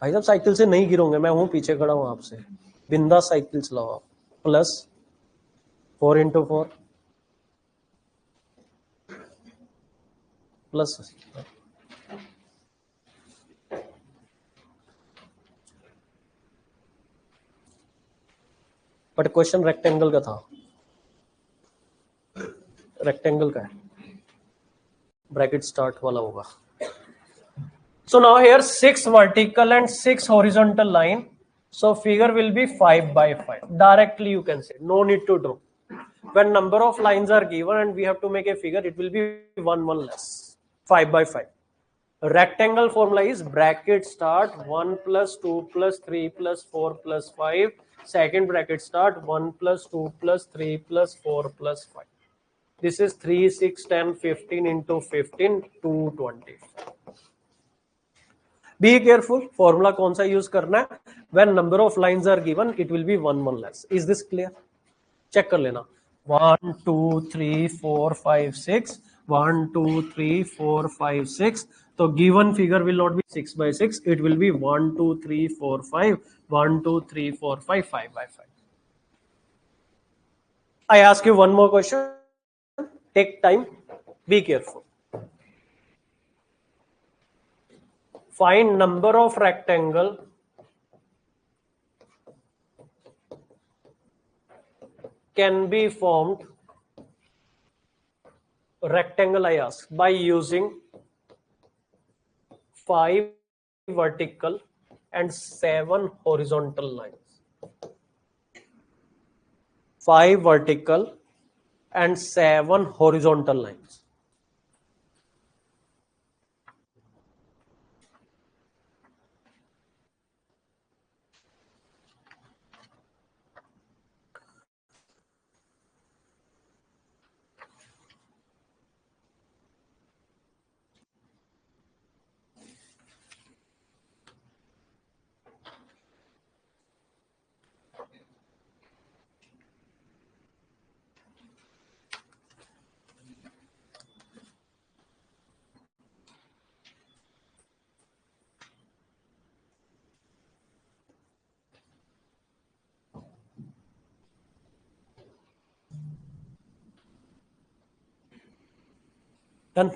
S1: भाई साहब साइकिल से नहीं गिरोगे, मैं हूँ पीछे खड़ा हूँ आपसे. बिंदा साइकिल चलाओ आप. Plus 4 into 4 plus but question rectangle का था. रेक्टेंगल का है. ब्रैकेट स्टार्ट वाला होगा. So now here 6 vertical and 6 horizontal line. So figure will be 5/5. Directly you can say. No need to draw. When number of lines are given and we have to make a figure, it will be 1 less. 5/5. Rectangle formula is bracket start 1 plus 2 plus 3 plus 4 plus 5. Second bracket start 1 plus 2 plus 3 plus 4 plus 5. This is 3, 6, 10, 15 into 15, 220. Be careful. Formula कौन सा use करना है? When number of lines are given, it will be 1 less. Is this clear? Check कर लेना. 1, 2, 3, 4, 5, 6. 1, 2, 3, 4, 5, 6. So given figure will not be 6/6. It will be 1, 2, 3, 4, 5. 1, 2, 3, 4, 5. 5/5. I ask you one more question. Take time. Be careful. Find number of rectangle can be formed. Rectangle I ask by using 5 vertical and 7 horizontal lines. 5 vertical and 7 horizontal lines. Done.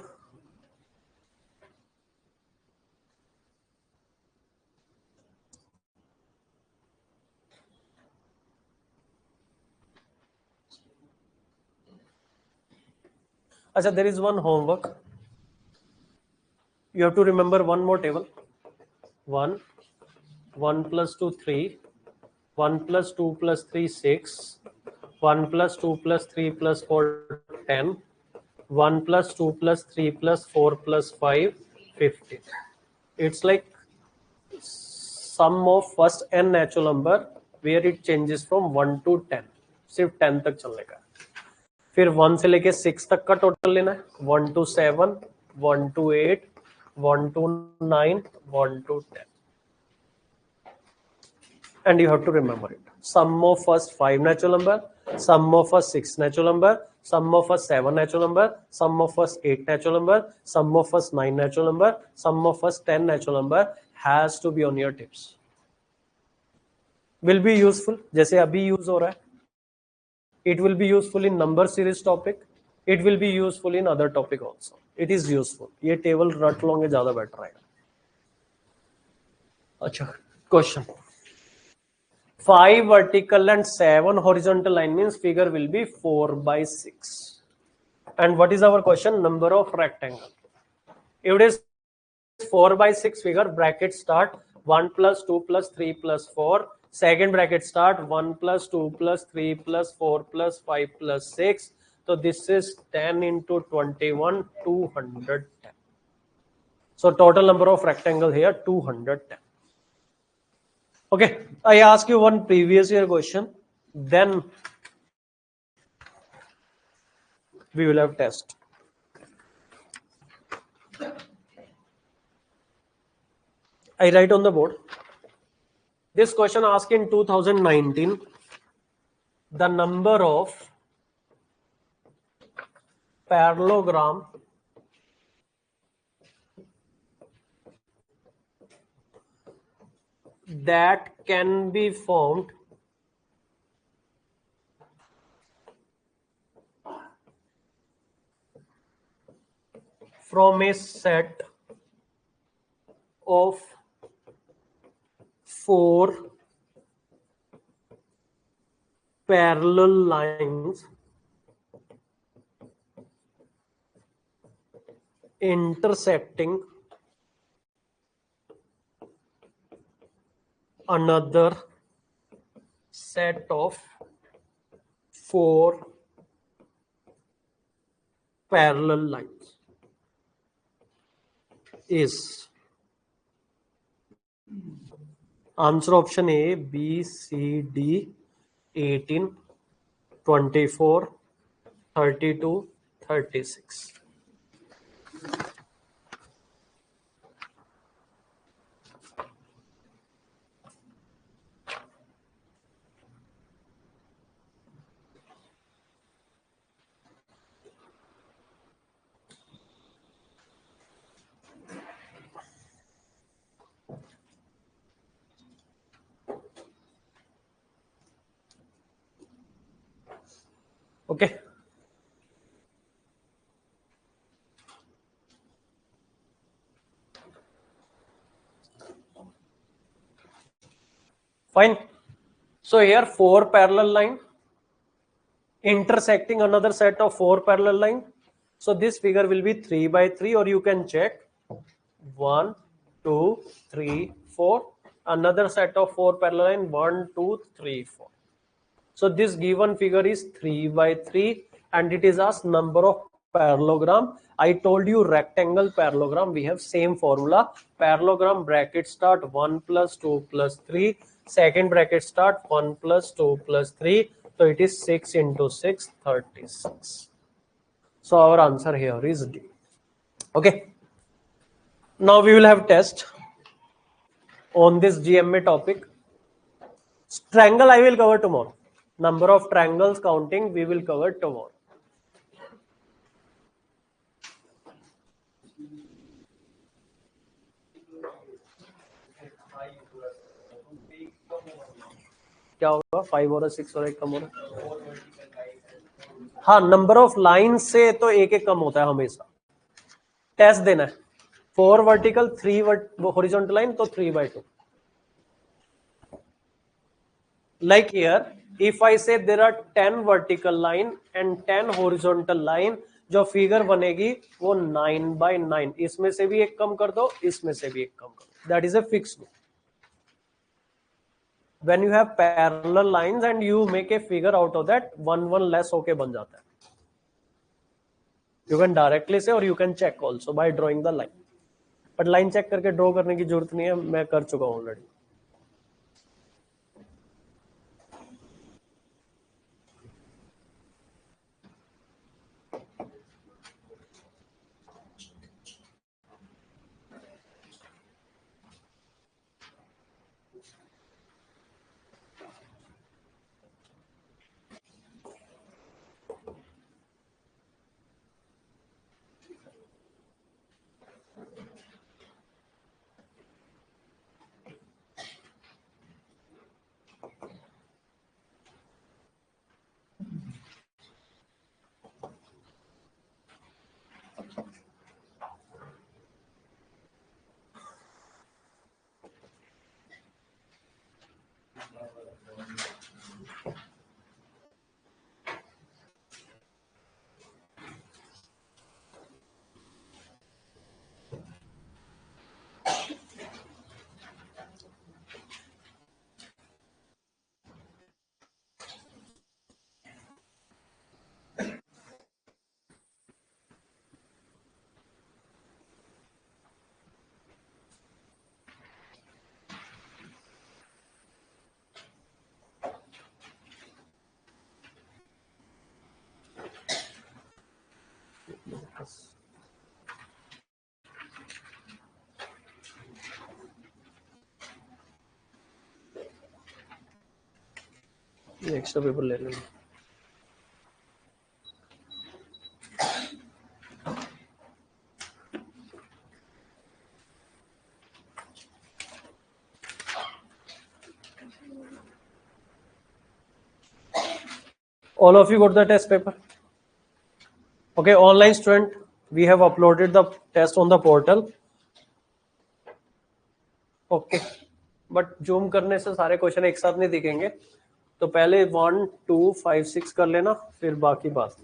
S1: Achha, there is one homework. You have to remember one more table. 1, 1 plus 2, 3. 1 plus 2 plus 3, 6. 1 plus 2 plus 3 plus 4, 10. 1 plus 2 plus 3 plus 4 plus 5, 15. It's like sum of first n natural number where it changes from 1 to 10. सिर्फ 10 तक चलने का. फिर 1 से लेके 6 तक का total लेना है. 1 to 7, 1 to 8, 1 to 9, 1 to 10. And you have to remember it. Sum of first 5 natural number, sum of first 6 natural number, Some of us 7 natural number, some of us 8 natural number, some of us 9 natural number, some of us 10 natural number has to be on your tips. Will be useful, जैसे अभी use हो रहा है. It will be useful in number series topic. It will be useful in other topic also. It is useful. ये table रट लोगे ज़्यादा better आएगा. अच्छा, question. 5 vertical and 7 horizontal line means figure will be 4 by 6. And what is our question? Number of rectangle. If it is 4 by 6 figure, bracket start 1 plus 2 plus 3 plus 4. Second bracket start 1 plus 2 plus 3 plus 4 plus 5 plus 6. So this is 10 into 21, 210. So total number of rectangle here 210. Okay, I ask you one previous year question, then we will have test. I write on the board. This question asked in 2019, the number of parallelogram that can be formed from a set of 4 parallel lines intersecting another set of 4 parallel lines is answer option A, B, C, D, 18, 24, 32, 36. Okay. Fine. So here 4 parallel line intersecting another set of 4 parallel line. So this figure will be 3 by 3, or you can check 1, 2, 3, 4. Another set of 4 parallel line 1, 2, 3, 4. So this given figure is 3 by 3 and it is asked number of parallelogram. I told you rectangle parallelogram, we have same formula. Parallelogram bracket start 1 plus 2 plus 3. Second bracket start 1 plus 2 plus 3. So it is 6 into 6, 36. So our answer here is D. Okay. Now we will have test on this GMA topic. Triangle I will cover tomorrow. Number of triangles counting we will cover tomorrow. क्या होगा 5 और 6 और 1 कम होना. हाँ, number of line से तो एक एक कम होता है हमेशा. टेस्ट देना है 4 वर्टिकल 3 हॉरिजॉन्टल लाइन तो 3/2. Like here, if I say there are 10 vertical line and 10 horizontal line, जो फिगर बनेगी वो 9/9. इसमें से भी एक कम कर दो, इसमें से भी एक कम कर दो. That is a fixed rule. When you have parallel lines and you make a figure out of that, one less होके बन जाता है. You can directly say or you can check also by drawing the line. But line check करके draw करने की जरूरत नहीं है, मैं कर चुका हूँ already. ये एक्स्ट्रा पेपर ले लेंगे. All of you got the test paper? Okay, online student, we have uploaded the test on the portal. Okay, but zoom करने से सारे क्वेश्चन एक साथ नहीं दिखेंगे, तो पहले 1 2 5 6 कर लेना, फिर बाकी बात.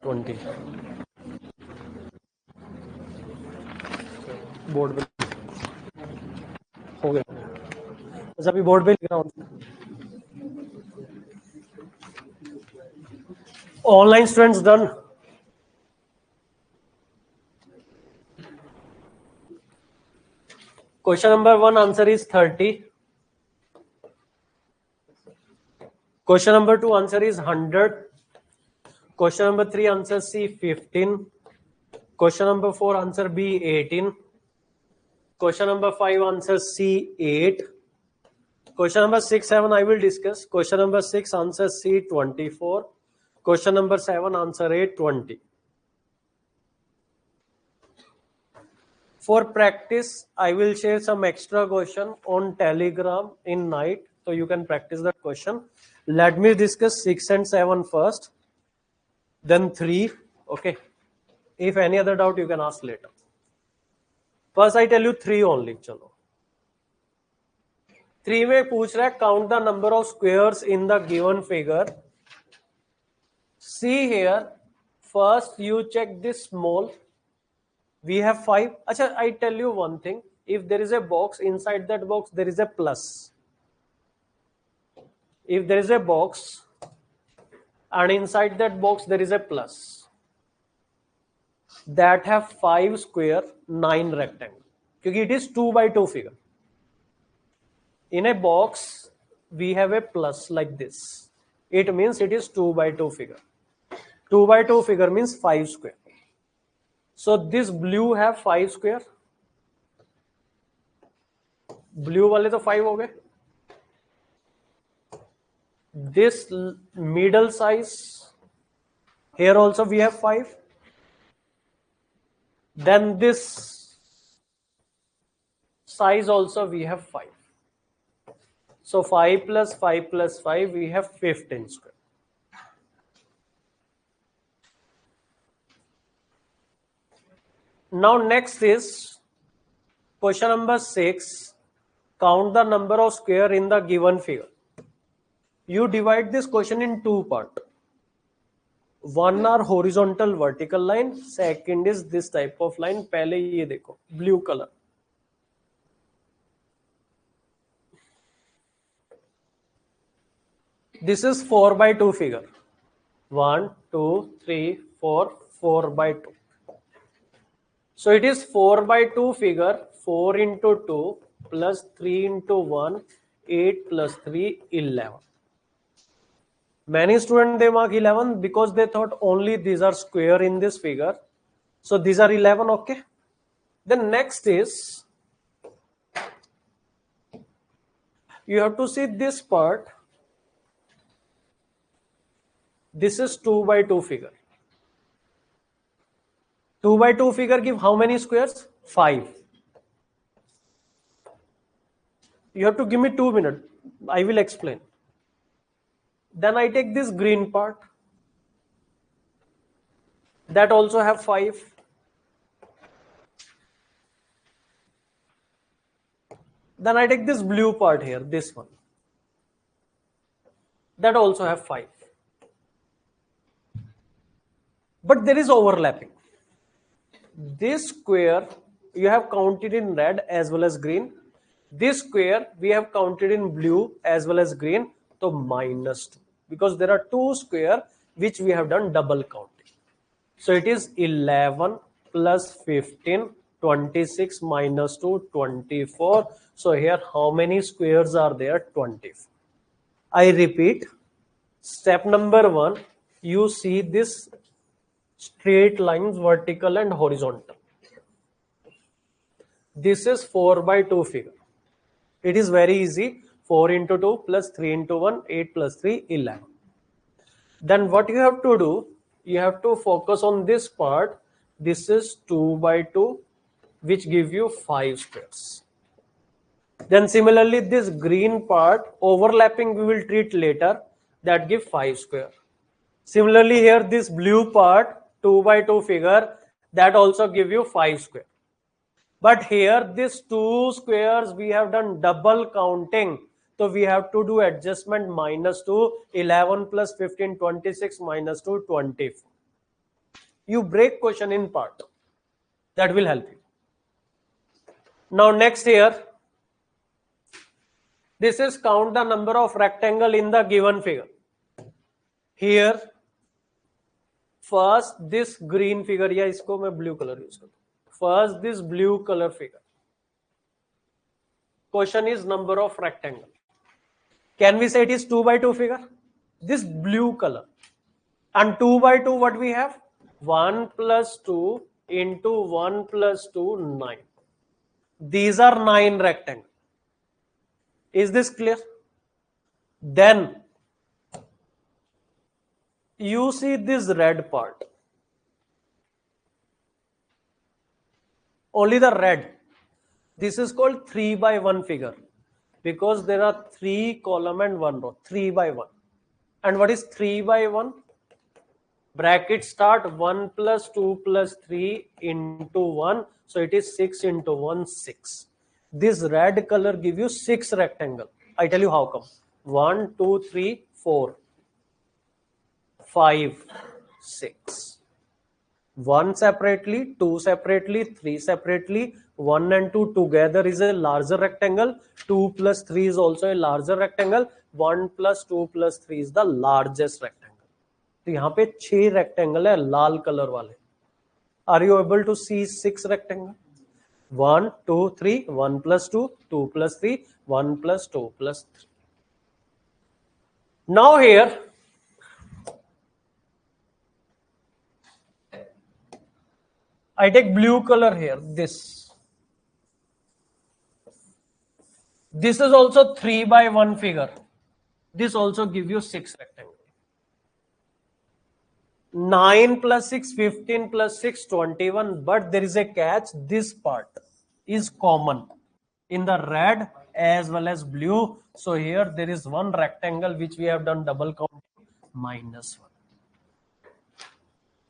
S1: 20 बोर्ड पे हो गया। बस अभी बोर्ड पे लिख रहा हूँ। Online students done. Question number 1 answer is 30. Question number 2 answer is 100. Question number 3 answer C 15. Question number 4 answer B 18. Question number 5 answer C 8. Question number 6, 7 I will discuss. Question number 6 answer C 24. Question number 7 answer A 20. For practice, I will share some extra question on Telegram in night, so you can practice that question. Let me discuss 6 and 7 first, then 3. Okay. If any other doubt, you can ask later. First, I tell you 3 only. Chalo. 3 में पूछ रहा है count the number of squares in the given figure. See here, first you check this small. We have 5. Acha, I tell you one thing. If there is a box, inside that box there is a plus. If there is a box and inside that box there is a plus, that have 5 square, 9 rectangle. Because it is 2 by 2 figure. In a box, we have a plus like this. It means it is 2 by 2 figure. 2 by 2 figure means 5 square. So this blue have 5 square. Blue वाले तो 5 हो गए. This middle size, here also we have 5. Then this size also we have 5. So 5 plus 5 plus 5, we have 15 square. Now next is question number 6. Count the number of square in the given figure. You divide this question in 2 parts. One are horizontal vertical line. Second is this type of line. पहले ये देखो blue color. This is 4 by 2 figure. 1, 2, 3, 4, 4 by 2. So it is 4 by 2 figure. 4 into 2 plus 3 into 1, 8 plus 3, 11. Many students they mark 11 because they thought only these are square in this figure. So these are 11, okay. Then next is, you have to see this part. This is 2 by 2 figure. 2 by 2 figure give how many squares? 5. You have to give me 2 minutes. I will explain. Then I take this green part. That also have 5. Then I take this blue part here, this one. That also have 5. But there is overlapping. This square you have counted in red as well as green. This square we have counted in blue as well as green. So minus 2. Because there are 2 square which we have done double counting. So it is 11 plus 15, 26 minus 2, 24. So here how many squares are there? 24. I repeat. Step number 1. You see this straight lines, vertical and horizontal. This is 4 by 2 figure. It is very easy. 4 into 2 plus 3 into 1, 8 plus 3, 11. Then what you have to do, you have to focus on this part. This is 2 by 2, which give you 5 squares. Then similarly, this green part, overlapping we will treat later, that give 5 square. Similarly here, this blue part, 2 by 2 figure, that also give you 5 square. But here, these 2 squares, we have done double counting. So we have to do adjustment minus 2, 11 plus 15, 26 minus 2, 24. You break question in part. That will help you. Now next here, this is count the number of rectangle in the given figure. Here, first this green figure, या इसको मैं blue color use करता हूँ. First this blue color figure. Question is number of rectangle. Can we say it is 2 by 2 figure? This blue color. And 2 by 2 what we have? 1 plus 2 into 1 plus 2, 9. These are 9 rectangles. Is this clear? Then you see this red part. Only the red. This is called 3 by 1 figure because there are 3 column and 1 row. 3 by 1. And what is 3 by 1? Bracket start 1 plus 2 plus 3 into 1. So it is 6 into 1, 6. This red color give you 6 rectangle. I tell you how come. 1, 2, 3, 4, 5, 6. 1 separately, 2 separately, 3 separately. 1 and 2 together is a larger rectangle. 2 plus 3 is also a larger rectangle. 1 plus 2 plus 3 is the largest rectangle. तो यहाँ पे 6 rectangle है लाल colour वाले. Are you able to see 6 rectangle? 1, 2, 3, 1 plus 2, 2 plus 3, 1 plus 2 plus 3. Now here, I take blue color here, this. This is also 3 by 1 figure. This also give you 6 rectangle. 9 plus 6, 15 plus 6, 21. But there is a catch. This part is common in the red as well as blue. So here there is one rectangle which we have done double count, -1.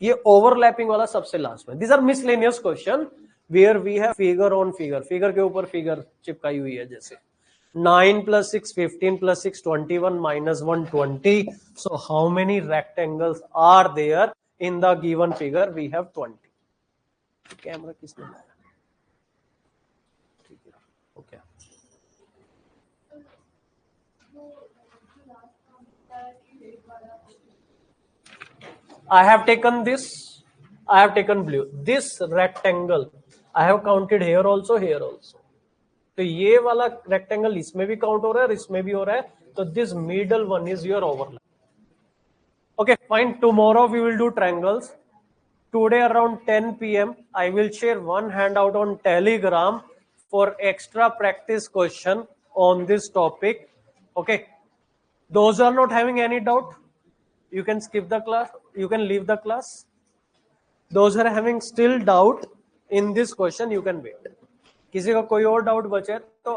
S1: ये overlapping वाला सबसे last में. These are miscellaneous question where we have figure on figure. Figure के ऊपर figure चिपकाई हुई है जैसे 9 plus 6, 15 plus 6, 21 minus 1, 20. So how many rectangles are there in the given figure? We have 20. Camera किसने लाया? Okay. I have taken this. I have taken blue. This rectangle I have counted here also, here also. तो ये वाला rectangle इसमें भी count हो रहा है और इसमें भी हो रहा है. तो this middle one is your overlap. Okay, fine. Tomorrow we will do triangles. Today around 10 p.m. I will share one handout on Telegram for extra practice question on this topic. Okay. Those who are not having any doubt, you can skip the class. You can leave the class. Those who are having still doubt in this question, you can wait. किसी का कोई और doubt बचे तो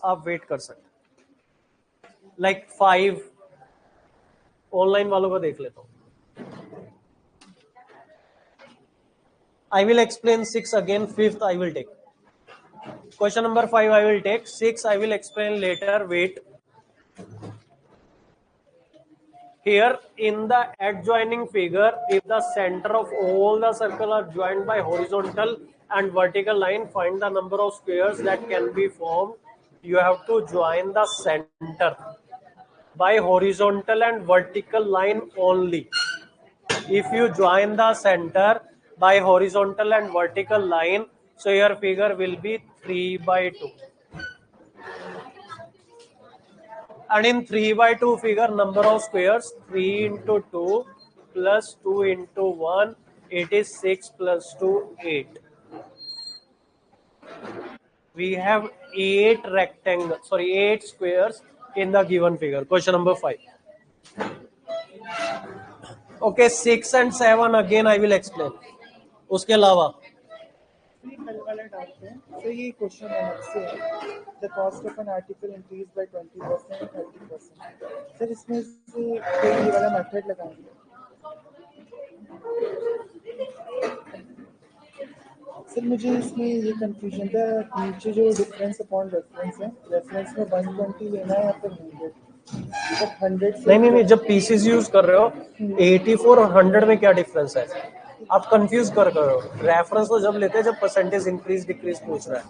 S1: आप wait कर सकते. Like 5 online वालों का देख लेता हूं. I will explain 6 again. 5th I will take. Question number 5 I will take. 6 I will explain later. Wait. Here in the adjoining figure, if the center of all the circle are joined by horizontal and vertical line, find the number of squares that can be formed. You have to join the center by horizontal and vertical line only. If you join the center by horizontal and vertical line, so your figure will be 3 by 2. And in 3 by 2 figure, number of squares 3 into 2 plus 2 into 1, it is 6 plus 2, 8. We have 8 squares in the given figure. Question number 5. Okay, 6 and 7 again I will explain. उसके अलावा
S2: So ये question है the cost of an article increased by 20% and 30%. Sir इसमें से कोई ये वाला method लगाएंगे. सर मुझे इसमें ये कंफ्यूजन था, नीचे जो डिफरेंस अपॉन रेफरेंस है, रेफरेंस में 120 लेना है या फिर 100.
S1: नहीं, जब पीसेस यूज कर रहे हो 84 और 100 में क्या डिफरेंस है? आप कंफ्यूज कर करो, रेफरेंस तो जब लेते हैं जब परसेंटेज इंक्रीज डिक्रीज पूछ रहा है।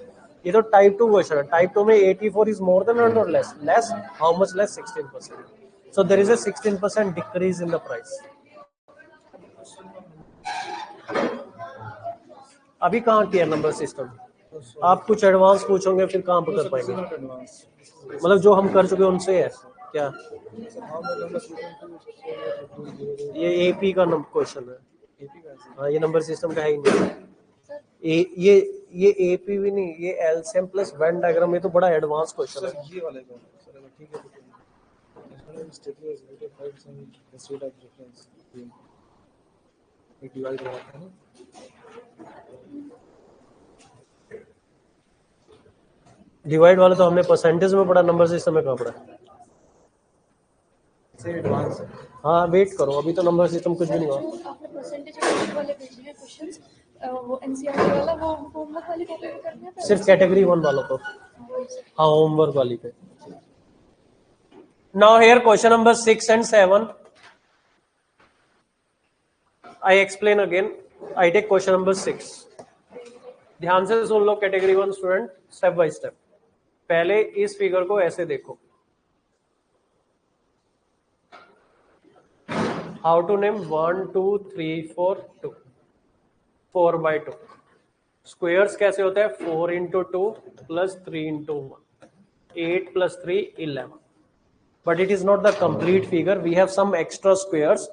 S1: ये तो टाइप 2 क्वेश्चन है। टाइप 2 में 84 इज मोर देन और less, less how much, less 16%, so there is a 16% decrease in the price. अभी कहाँ किया नंबर सिस्टम, आप कुछ एडवांस पूछोगे फिर कहाँ पर कर पाएंगे, मतलब जो हम कर चुके उनसे है क्या? ये एपी का क्वेश्चन है, हाँ ये नंबर सिस्टम का है ही नहीं। ये एपी भी नहीं, ये एलसीएम प्लस वेन डायग्राम, ये तो बड़ा एडवांस क्वेश्चन है।
S2: ये वाले का सर ठीक है, डिवाइड हो रहा है ना।
S1: डिवाइड वाला तो हमने परसेंटेज में पढ़ा, नंबर सिस्टम में कहाँ पढ़ा?
S2: से एडवांस है।
S1: हाँ वेट करो, अभी तो नंबर सिस्टम कुछ भी नहीं हुआ।
S3: आपने परसेंटेज वाले भेजे हैं क्वेश्चंस, वो एनसीईआरटी वाला, वो होमवर्क वाली कॉपी पे करने हैं
S1: सिर्फ कैटेगरी 1 वालों को, हाँ होमवर्क वाली पे। Now here question number 6 and 7 I explain again. I take question number 6. ध्यान से सुन लो category 1 student, step by step. पहले इस फिगर को ऐसे देखो, how to name 1 2 3 4 2, 4 by 2। Squares कैसे होता है, 4 into 2 plus 3 into 1, 8 plus 3 11, but it is not the complete figure, we have some extra squares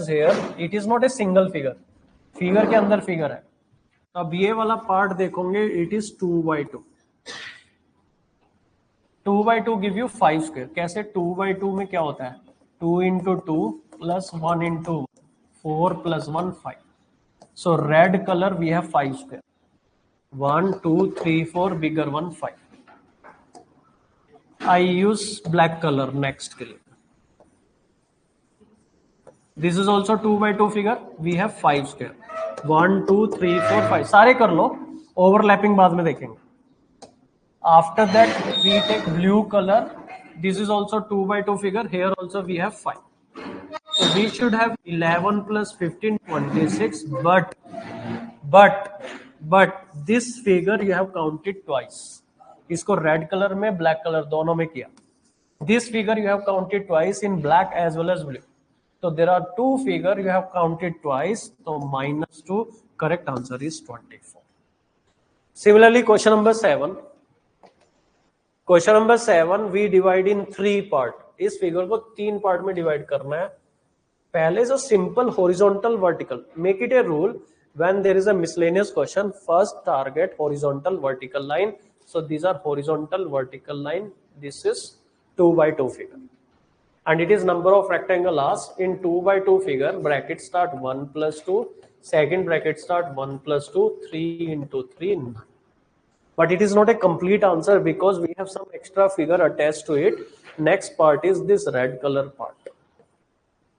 S1: here, it is not a single figure, figure के अंदर फिगर है। तो अब ये वाला पार्ट देखोगे, it is 2 by 2, 2 by 2 give you 5 square. कैसे, 2 by 2 में क्या होता है, 2 into 2 plus 1 into 4 plus 1 5, so red color we have 5 square, 1 2 3 4 bigger one 5। I use black color next के लिए। This is also 2 by 2 figure, we have 5 square, 1 2 3 4 5 सारे कर लो, overlapping बाद में देखेंगे। After that we take blue color, this is also 2 by 2 figure, here also we have 5, so we should have 11 plus 15 26, but this figure you have counted twice, इसको red colour में black colour दोनों में किया। This figure you have counted twice in black as well as blue, so there are two figure you have counted twice, so -2, correct answer is 24। Similarly question number 7, question number 7 we divide in 3 part, इस figure को 3 part में divide करना है। पहले जो simple horizontal vertical, make it a rule when there is a miscellaneous question, first target horizontal vertical line, so these are horizontal vertical line, this is 2 by 2 figure and it is number of rectangle asked in 2 by 2 figure, bracket start 1 plus 2, second bracket start 1 plus 2, 3 into 3 9, but it is not a complete answer because we have some extra figure attached to it. Next part is this red color part,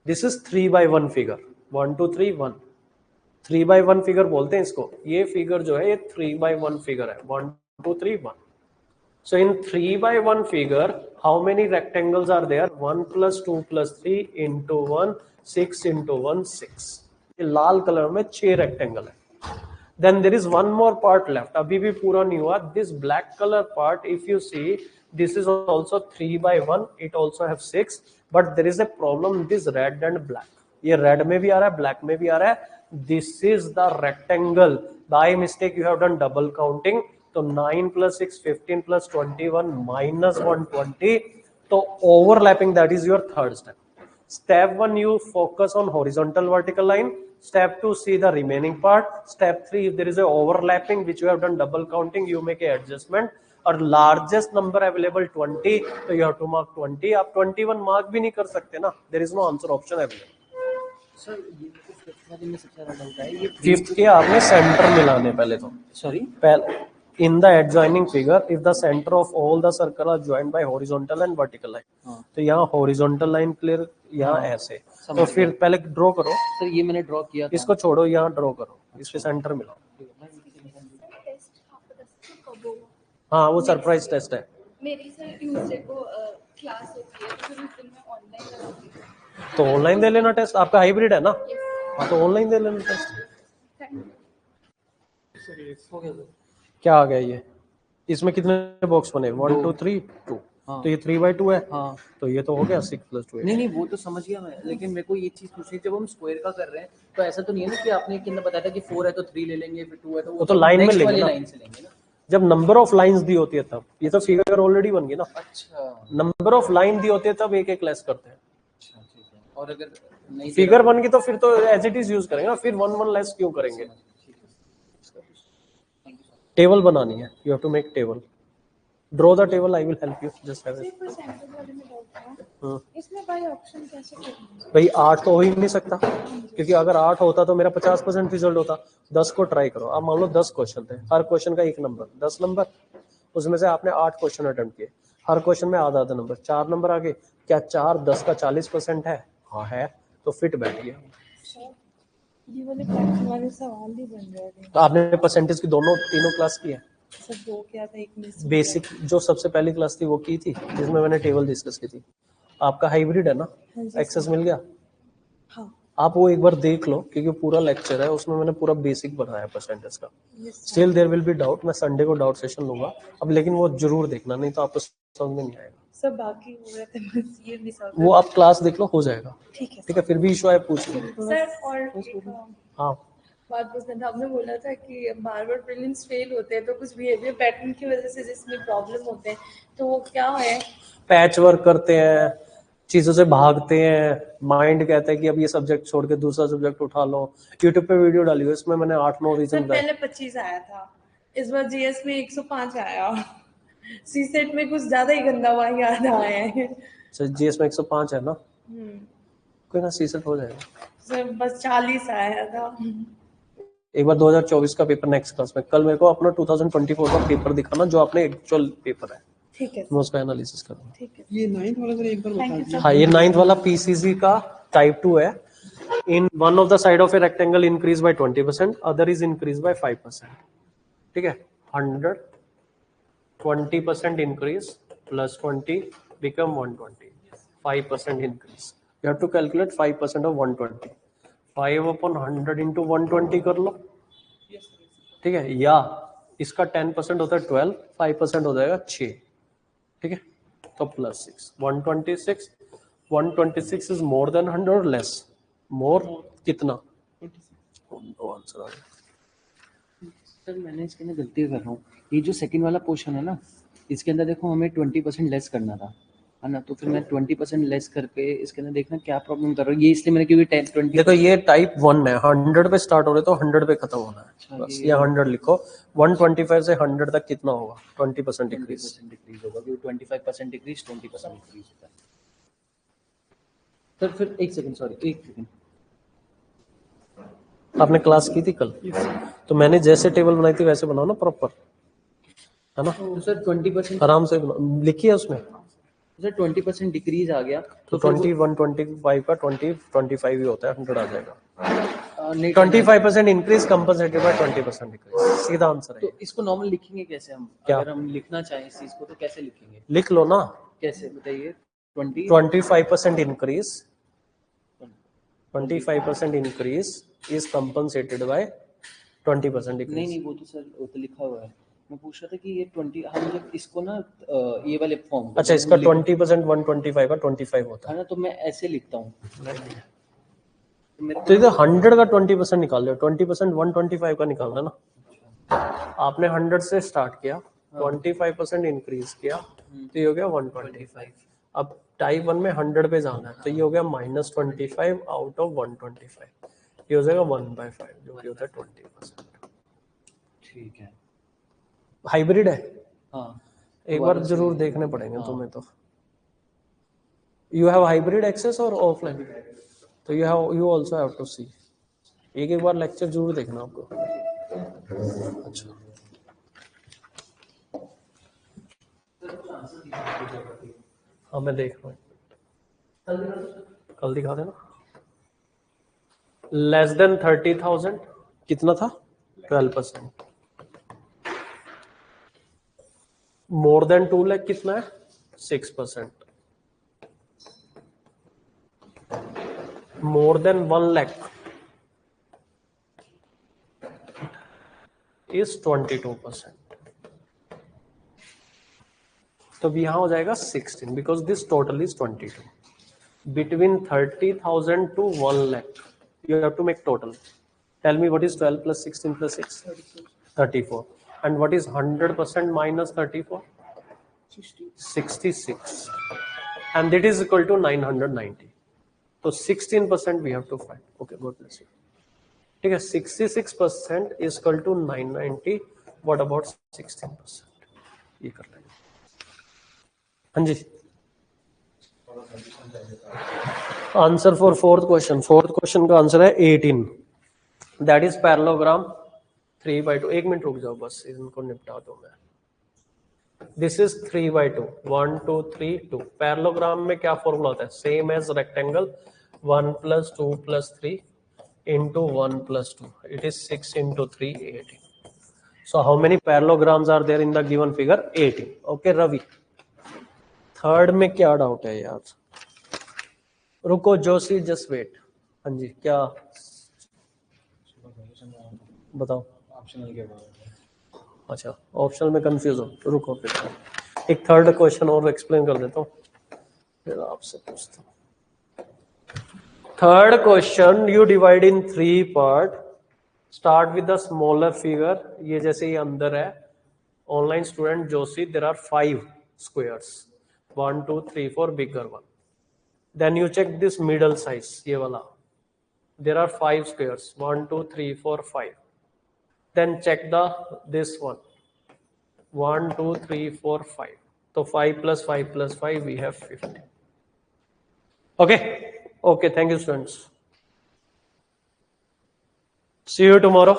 S1: this is 3 by 1 figure, 1 2 3 1, 3 by 1 figure बोलते हैं इसको। ये figure जो है ये 3 by 1 figure है, 1 2 3 1। So in 3 by 1 figure, how many rectangles are there? 1 plus 2 plus 3 into 1, 6 into 1 6, ये लाल colour में 6 रेक्टेंगल है। Then there is one more part left, अभी भी पूरा नहीं हुआ। This black color part, if you see, this is also 3 by 1, it also have 6, but there is a problem, this red and black, ये red में भी आ रहा है, black में भी आ रहा है। This is the rectangle, by mistake you have done double counting, तो 9 plus 6 15 plus 21 minus 120, तो overlapping, that is your third step। Step 1 you focus on horizontal vertical line, step 2 see the remaining part, step 3 if there is a overlapping which you have done double counting, you make a adjustment, और largest number available 20, तो you have to mark 20। आप 21 mark भी नहीं कर सकते ना, there is no answer option available।
S4: Sir ये fifth वाले में सबसे ज्यादा डाउट है, ये
S1: फिफ्थ के आपने सेंटर मिलाने पहले तो,
S4: सॉरी
S1: पहले in the adjoining figure if the center of all the circle are joined by horizontal and vertical line, तो यहाँ horizontal line clear, यहाँ ऐसे, तो फिर पहले ड्रॉ करो।
S4: सर ये मैंने ड्रॉ किया था,
S1: इसको छोड़ो, यहाँ ड्रॉ करो, इसके सेंटर मिलाओ।
S3: टेस्ट आपका 10 कब होगा?
S1: हाँ वो सरप्राइज टेस्ट है।
S3: मेरी सर ट्यूसडे को क्लास होती है, तो फिर उस दिन मैं ऑनलाइन लगाऊंगी।
S1: तो ऑनलाइन दे लेना टेस्ट, आपका हाइब्रिड है ना, हाँ तो ऑनलाइन दे लेना टेस्ट।
S4: हो गया सर।
S1: क्या आ गया ये? इसमें कितने बॉक्स बने? 1 2 3 2।
S4: हाँ।
S1: तो ये 3/2 है।
S4: हाँ।
S1: तो ये तो हो गया 6 + 2
S4: नहीं नहीं वो तो समझ गया मैं, लेकिन मेरे को ये चीज पूछनी, जब हम स्क्वायर का कर रहे हैं तो ऐसा तो नहीं है ना कि आपने कितना बताया था कि 4 है तो 3 ले लेंगे, फिर 2 है तो
S1: वो तो लाइन में
S4: next
S1: लेंगे
S4: वाली
S1: ना।
S4: लाइन से लेंगे ना।
S1: जब नंबर ऑफ लाइंस दी होती है तब। ये तो फिगर ऑलरेडी बन गई ना।
S4: अच्छा
S1: नंबर ऑफ लाइन दी होती है तब एक एक लेस करते हैं।
S4: अच्छा ठीक है। और अगर नहीं दे
S1: फिगर
S4: रहा
S1: बन गई तो फिर तो एज इट इज यूज करेंगे ना, फिर 1 1 लेस क्यों करेंगे?
S4: तो ठीक है। Thank you sir.
S1: टेबल बनानी है, you have to make table. Draw the table, I will help you, just have
S3: sir
S1: it.
S3: Percentage वाले में डाउट था, इसमें बाय ऑप्शन कैसे करना है?
S1: भाई 8 तो हो ही नहीं सकता, क्योंकि अगर 8 होता तो मेरा 50% रिजल्ट होता। 10 को ट्राई करो। अब मान लो 10 क्वेश्चन थे, हर क्वेश्चन का 1 नंबर, 10 नंबर। उसमें से आपने 8 क्वेश्चन अटेम्प्ट किए, हर क्वेश्चन में आधा आधा नंबर, 4 नंबर आ गए। क्या 4 10 का 40% है? हाँ है। तो फिट बैठ गया।
S3: सर ये वाले पैटर्न वाले सवाल ही बन रहे थे।
S1: तो आपने परसेंटेज की दोनों तीनों क्लास की है?
S3: सर 2 क्या था, एक मिस हो
S1: बेसिक जो सबसे पहली क्लास थी वो की थी, जिसमें मैंने टेबल डिस्कस की थी। आपका हाइब्रिड है ना?
S3: हाँ जी,
S1: एक्सेस मिल गया?
S3: हाँ
S1: आप वो एक बार देख लो, क्योंकि पूरा लेक्चर है उसमें मैंने पूरा बेसिक बनाया परसेंटेज का।
S3: Yes sir.
S1: Still there will be doubt, मैं संडे को डाउट सेशन लूंगा अब, लेकिन वो जरूर देखना, नहीं तो आपको समझ में नहीं आएगा।
S3: सर बाकी हो रहे थे, बस ये मिस आउट।
S1: वो आप क्लास देख लो, हो जाएगा।
S3: ठीक है
S1: ठीक है, फिर भी इशू आए पूछ लो।
S3: सर। और एक
S1: हाँ
S3: बात पूछना था, आपने बोला था कि बार बार प्रीलिम्स फेल होते हैं तो कुछ बिहेवियर पैटर्न की वजह से जिसमें प्रॉब्लम होते हैं, तो वो क्या है?
S1: पैच वर्क करते हैं, चीजों से भागते हैं, माइंड कहता है कि अब ये सब्जेक्ट छोड़ के दूसरा सब्जेक्ट उठा लो। यूट्यूब पे वीडियो डाली हुई है, इसमें मैंने 8 9
S3: सर
S1: रीजन बताए।
S3: पहले 25 आया था, इस बार जीएस में 105 आया, सी सेट में कुछ ज्यादा ही गंदा हुआ याद आया है।
S1: जीएस में 105 है ना, कोई ना, सीसेट हो जाएगा।
S3: सर बस 40 आया था।
S1: एक बार 2024 का पेपर नेक्स्ट क्लास में, कल मेरे को अपना 2024 का पेपर दिखाना जो आपने एक्चुअल पेपर है,
S3: ठीक है
S1: मैं उसका एनालिसिस करूंगा।
S3: ठीक है।
S2: ये 9th वाला सर एक बार बता दीजिए।
S1: हाँ, ये 9th वाला पीसीसी का टाइप 2 है। In one of the side of a rectangle increase by 20%, other is increase by 5%। ठीक है, 100 20% increase plus 20 become 120, 5% increase. You have to calculate 5% of 120। 5/100 into 120 कर लो। ठीक है, या इसका 10% होता है 12, 5% हो जाएगा 6। ठीक है, तो प्लस 6 126। 126 इज मोर देन 100 और लेस? मोर कितना? आंसर आ गया।
S4: सर मैंने इसके अंदर गलती कर रहा हूँ, ये जो सेकंड वाला पोर्शन है ना, इसके अंदर देखो हमें 20% लेस करना था, है ना, तो फिर मैं 20% लेस करके इसके अंदर देखना क्या प्रॉब्लम कर रहा हूँ, ये इसलिए मैंने क्योंकि 10 20
S1: देखो ये टाइप 1 है, 100 पे स्टार्ट हो रहे तो 100 पे खत्म होना है।
S4: अच्छा,
S1: बस
S4: ये
S1: ये 100 लिखो। 125 से 100 तक कितना होगा? 20% डिक्रीज।
S4: 20% डिक्रीज होगा, क्योंकि 25% डिक्रीज 20% डिक्रीज होता है। सर फिर एक सेकंड, सॉरी एक सेकंड।
S1: आपने क्लास की थी कल? तो मैंने जैसे टेबल बनाई थी वैसे बनाओ ना, प्रॉपर, है ना?
S4: तो सर 20%
S1: आराम से बनाओ। लिखी है उसमें
S4: सर 20% डिक्रीज आ गया
S1: तो
S4: फिर वो-
S1: 20 125 का 20 25 ही होता है, 100 आ जाएगा।
S4: नहीं
S1: 25% इंक्रीज कंपनसेटेड बाय 20% डिक्रीज, सीधा आंसर है
S4: तो
S1: ये।
S4: इसको नॉर्मल लिखेंगे कैसे हम?
S1: क्या?
S4: अगर हम लिखना चाहें इस चीज को तो कैसे लिखेंगे?
S1: लिख लो ना।
S4: कैसे बताइए?
S1: 25% increase, 25% increase is compensated by 20%
S4: नहीं
S1: डिक्रीज।
S4: नहीं वो तो सर वो तो लिखा हुआ है, मैं पूछ रहा था कि ये 20 हम जब इसको ना ये वाले फॉर्म
S1: अच्छा, इसका 20% 125 का 25 होता
S4: है
S1: है।
S4: ना, तो मैं ऐसे लिखता हूँ तो मेरे
S1: तो इधर 100 का 20% निकाल लो, 20% 125 का निकालना ना। आपने 100 से स्टार्ट किया, 25% इंक्रीज किया, तो ये हो गया 125। अब टाइप 1 में 100 पे जाना है, तो ये हो गया -25 आउट ऑफ 125, ये हो जाएगा 1/5, जो कि होता है 20%।
S4: ठीक है।
S1: हाइब्रिड है,
S4: हाँ
S1: एक बार
S4: दोबारा से-
S1: जरूर देखने पड़ेंगे
S4: हाँ।
S1: तुम्हें। तो यू हैव हाइब्रिड एक्सेस और ऑफलाइन, तो यू आल्सो हैव टू सी। एक एक बार लेक्चर जरूर देखना आपको। अच्छा, हाँ मैं देख रहा हूँ, कल दिखा देना। लेस देन 30,000 कितना था? 12%। मोर देन 2 लाख कितना है? 6%। More than 1 lakh is 22%. तो यहाँ हो जाएगा 16 because this total is 22. Between 30,000 to 1 lakh, you have to make total. Tell me what is 12 plus 16 plus 6? 34. And what is 100% minus 34? 66. And that is equal to 990. So 16% we have to find. Okay, God bless you. ठीक है, 66% is equal to 990. What about 16%? ये कर लेंगे. हाँ जी. Answer for fourth question. Fourth question का answer है 18. That is parallelogram 3/2. एक minute रुक जाओ बस, इनको निपटा दो मैं. This is 3/2. 1 2 3 2. Parallelogram में क्या फॉर्मूला होता है? Same as rectangle. 1 plus 2 plus 3 into 1 plus 2. It is 6 into 3, 18. So how many parallelograms are there in the given figure? 18. Okay, Ravi. Third में क्या डाउट है यार? रुको जोशी, जस्ट वेट. हाँ जी, क्या बताओ?
S5: ऑप्शनल के बारे में.
S1: अच्छा, ऑप्शनल में कंफ्यूज हो, रुको फिर एक थर्ड क्वेश्चन और एक्सप्लेन कर देता हूँ, फिर आपसे पूछता हूँ. Third question you divide in 3 part. Start with the smaller figure. ये जैसे ये अंदर है, online student Joshi, there are 5 squares. 1 2 3 4 bigger one. Then you check this middle size, ये वाला. There are 5 squares. 1 2 3 4 5. Then check this one. 1 2 3 4 5. So 5 plus 5 plus 5, we have 50. Okay. Okay, thank you students. See you tomorrow.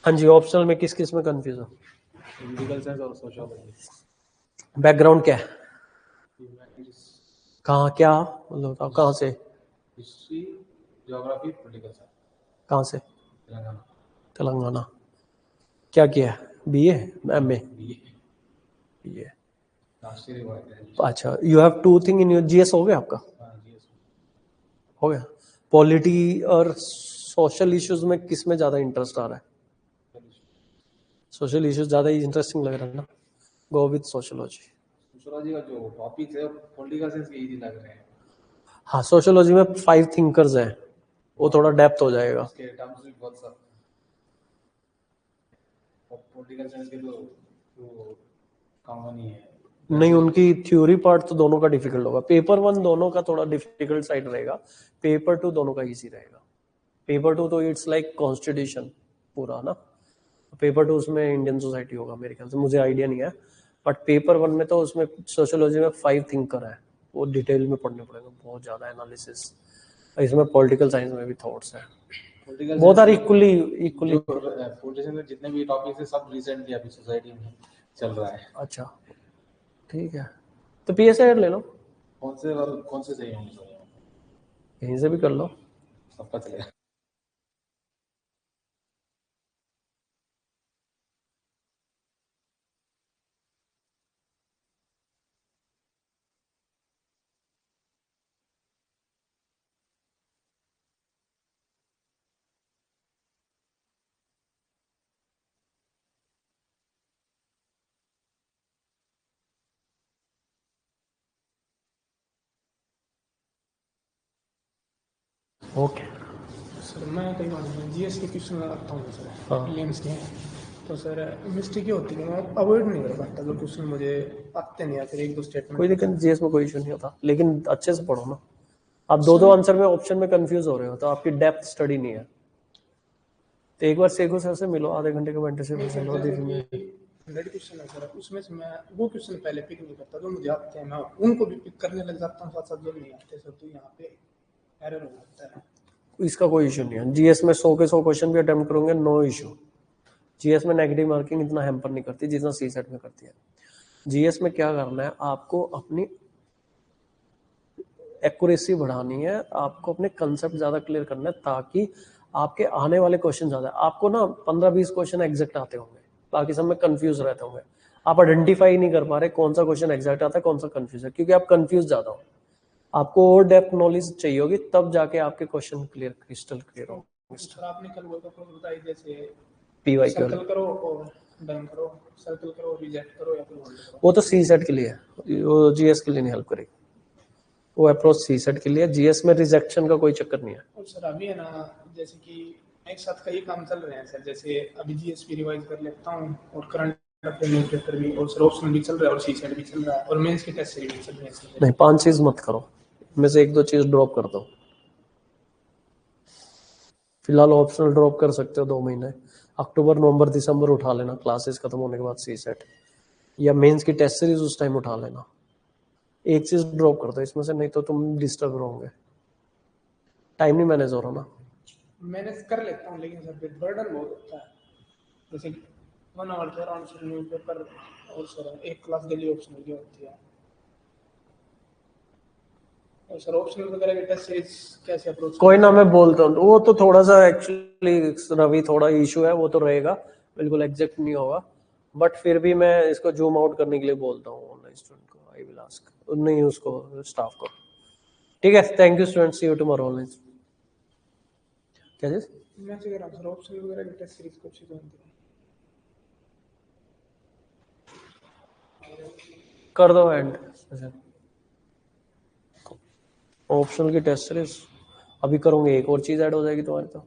S1: हाँ जी, optional में किस किस में confuse हो?
S5: Political science और sociology.
S1: Background क्या है? कहाँ क्या मतलब कहाँ से?
S5: History, geography, political science.
S1: कहाँ से?
S5: तेलंगाना.
S1: तेलंगाना. क्या किया है? BA MA? BA.
S5: Last year हुआ है.
S1: अच्छा, you have 2 thing in your GS. हो गया आपका? हो गया. पॉलिटी और सोशल इश्यूज में किस में ज्यादा इंटरेस्ट आ रहा है? सोशल इश्यूज ज्यादा इंटरेस्टिंग लग रहा है ना. Go with sociology.
S5: सोशियोलॉजी का जो टॉपिक है पॉलिटिकल साइंस के इजी लग रहे हैं.
S1: हाँ, सोशियोलॉजी में 5 थिंकर्स हैं, वो थोड़ा डेप्थ हो जाएगा.
S5: उसके टर्म्स भी बहुत सब. पॉलिटिकल साइंस के तो कॉमन ही है.
S1: नहीं, उनकी थ्योरी पार्ट तो दोनों का डिफिकल्ट होगा. पेपर 1 दोनों का थोड़ा डिफिकल्ट साइड रहेगा, पेपर 2 दोनों का इजी रहेगा. पेपर 2 तो इट्स लाइक कॉन्स्टिट्यूशन पूरा ना. पेपर 2 उसमें इंडियन सोसाइटी होगा मेरे ख्याल से, मुझे आइडिया नहीं है. बट पेपर 1 में तो उसमें सोशियोलॉजी में 5 थिंकर है, वो डिटेल में पढ़ने पड़ेगा, बहुत ज्यादा एनालिसिस. इसमें पॉलिटिकल साइंस में भी थॉट्स है. Both are equally.
S5: पॉलिटिक्स में जितने भी टॉपिक्स है सब रिसेंटली अभी सोसाइटी में चल रहा है.
S1: अच्छा, ठीक है. तो PSI ले लो.
S5: कौन से सही होंगे?
S1: यहीं से भी कर लो,
S5: सबका चलेगा.
S1: ओके.
S6: सर मैं कई बार GS के क्वेश्चन लगाता हूँ सर.
S1: हाँ.
S6: प्रीलिम्स के. तो सर मिस्टेक ये होती है कि मैं अवॉइड नहीं कर पाता, जो क्वेश्चन मुझे आते नहीं, या फिर 1-2 स्टेटमेंट.
S1: कोई दिक्कत, GS में कोई इशू नहीं होता, लेकिन अच्छे से पढ़ो ना. आप 2 आंसर में ऑप्शन में कंफ्यूज हो रहे हो, तो आपकी डेप्थ स्टडी नहीं है. तो एक बार सेगो सर से मिलो, आधे घंटे का मेंटरशिप ले लो.
S6: 100 क्वेश्चन है सर, उसमें से मैं वो क्वेश्चन पहले पिक नहीं करता जो मुझे आते हैं, मैं उनको भी पिक करने लग जाता हूँ साथ साथ जो नहीं आते सर. तो यहाँ पे एरर हो जाता है.
S1: इसका कोई इशू नहीं है. GS में 100 के 100 क्वेश्चन भी अटेम्प्ट करोगे, नो इशू. GS में नेगेटिव मार्किंग इतना हैम्पर नहीं करती जितना CSET में करती है. GS में क्या करना है, आपको अपनी एक्यूरेसी बढ़ानी है, आपको अपने कंसेप्ट ज्यादा क्लियर करना है, ताकि आपके आने वाले क्वेश्चन ज्यादा. आपको ना 15-20 क्वेश्चन एग्जैक्ट आते होंगे, बाकी सब में कंफ्यूज रहते होंगे. आप आइडेंटिफाई नहीं कर पा रहे कौन सा क्वेश्चन एग्जैक्ट आता है, कौन सा कंफ्यूज है, क्योंकि आप कंफ्यूज ज्यादा हो. आपको और डेप्थ नॉलेज चाहिए होगी, तब जाके आपके क्वेश्चन क्लियर, क्रिस्टल क्लियर होंगे.
S6: सर आपने कल वो तो बताई, जैसे
S1: PYQ
S6: सर्कल
S1: वाला।
S6: करो और डन करो, सर्कल करो, रिजेक्ट करो या फिर होल्ड करो।
S1: वो तो सी सेट के लिए है, वो जीएस के लिए नहीं हेल्प करेगी। वो अप्रोच सी सेट के लिए, जीएस में रिजेक्शन का कोई चक्कर नहीं है।
S6: और सर अभी है ना, जैसे कि एक साथ कई काम चल रहे हैं सर, जैसे अभी जीएस भी रिवाइज कर लेता हूँ और करंट अफेयर न्यूज़पेपर भी, और सर ऑप्शनल भी चल रहा है और सीसेट भी चल रहा है और मेंस के टेस्ट सीरीज भी चल रहे हैं सर।
S1: नहीं, 5 चीज मत करो, इनमें से 1-2 चीज ड्रॉप कर दो। फिलहाल ऑप्शनल ड्रॉप कर सकते हो 2 महीने, अक्टूबर नवंबर दिसंबर उठा लेना क्लासेस खत्म होने के बाद सी सेट, या मेंस की टेस्ट सीरीज उस टाइम उठा लेना। एक चीज ड्रॉप कर दो इसमें से, नहीं तो तुम डिस्टर्ब रहोगे, टाइम नहीं मैनेज हो रहा ना।
S6: मैनेज कर लेता हूँ लेकिन सर फिर बर्डन बहुत होता है, जैसे 1 आवर के अराउंड सर न्यूज़पेपर और सर एक क्लास डेली ऑप्शनल की होती है। और सर ऑप्शनल वगैरह की टेस्ट सीरीज कैसे अप्रोच?
S1: कोई ना, मैं बोलता हूँ, वो तो थोड़ा सा एक्चुअली रवि थोड़ा इशू है, वो तो रहेगा, बिल्कुल एग्जैक्ट नहीं होगा, बट फिर भी मैं इसको जूम आउट करने के लिए बोलता हूँ ऑनलाइन स्टूडेंट को, आई विल आस्क, नहीं उसको स्टाफ को। ठीक है, thank you student, see you tomorrow online. क्या चीज?
S6: मैं कह रहा हूँ सर ऑप्शनल वगैरह की टेस्ट सीरीज कब से ज्वाइन करूँ?
S1: कर दो एंड, ऑप्शनल की टेस्ट सीरीज अभी करूंगे, एक और चीज ऐड हो जाएगी तुम्हारी तो।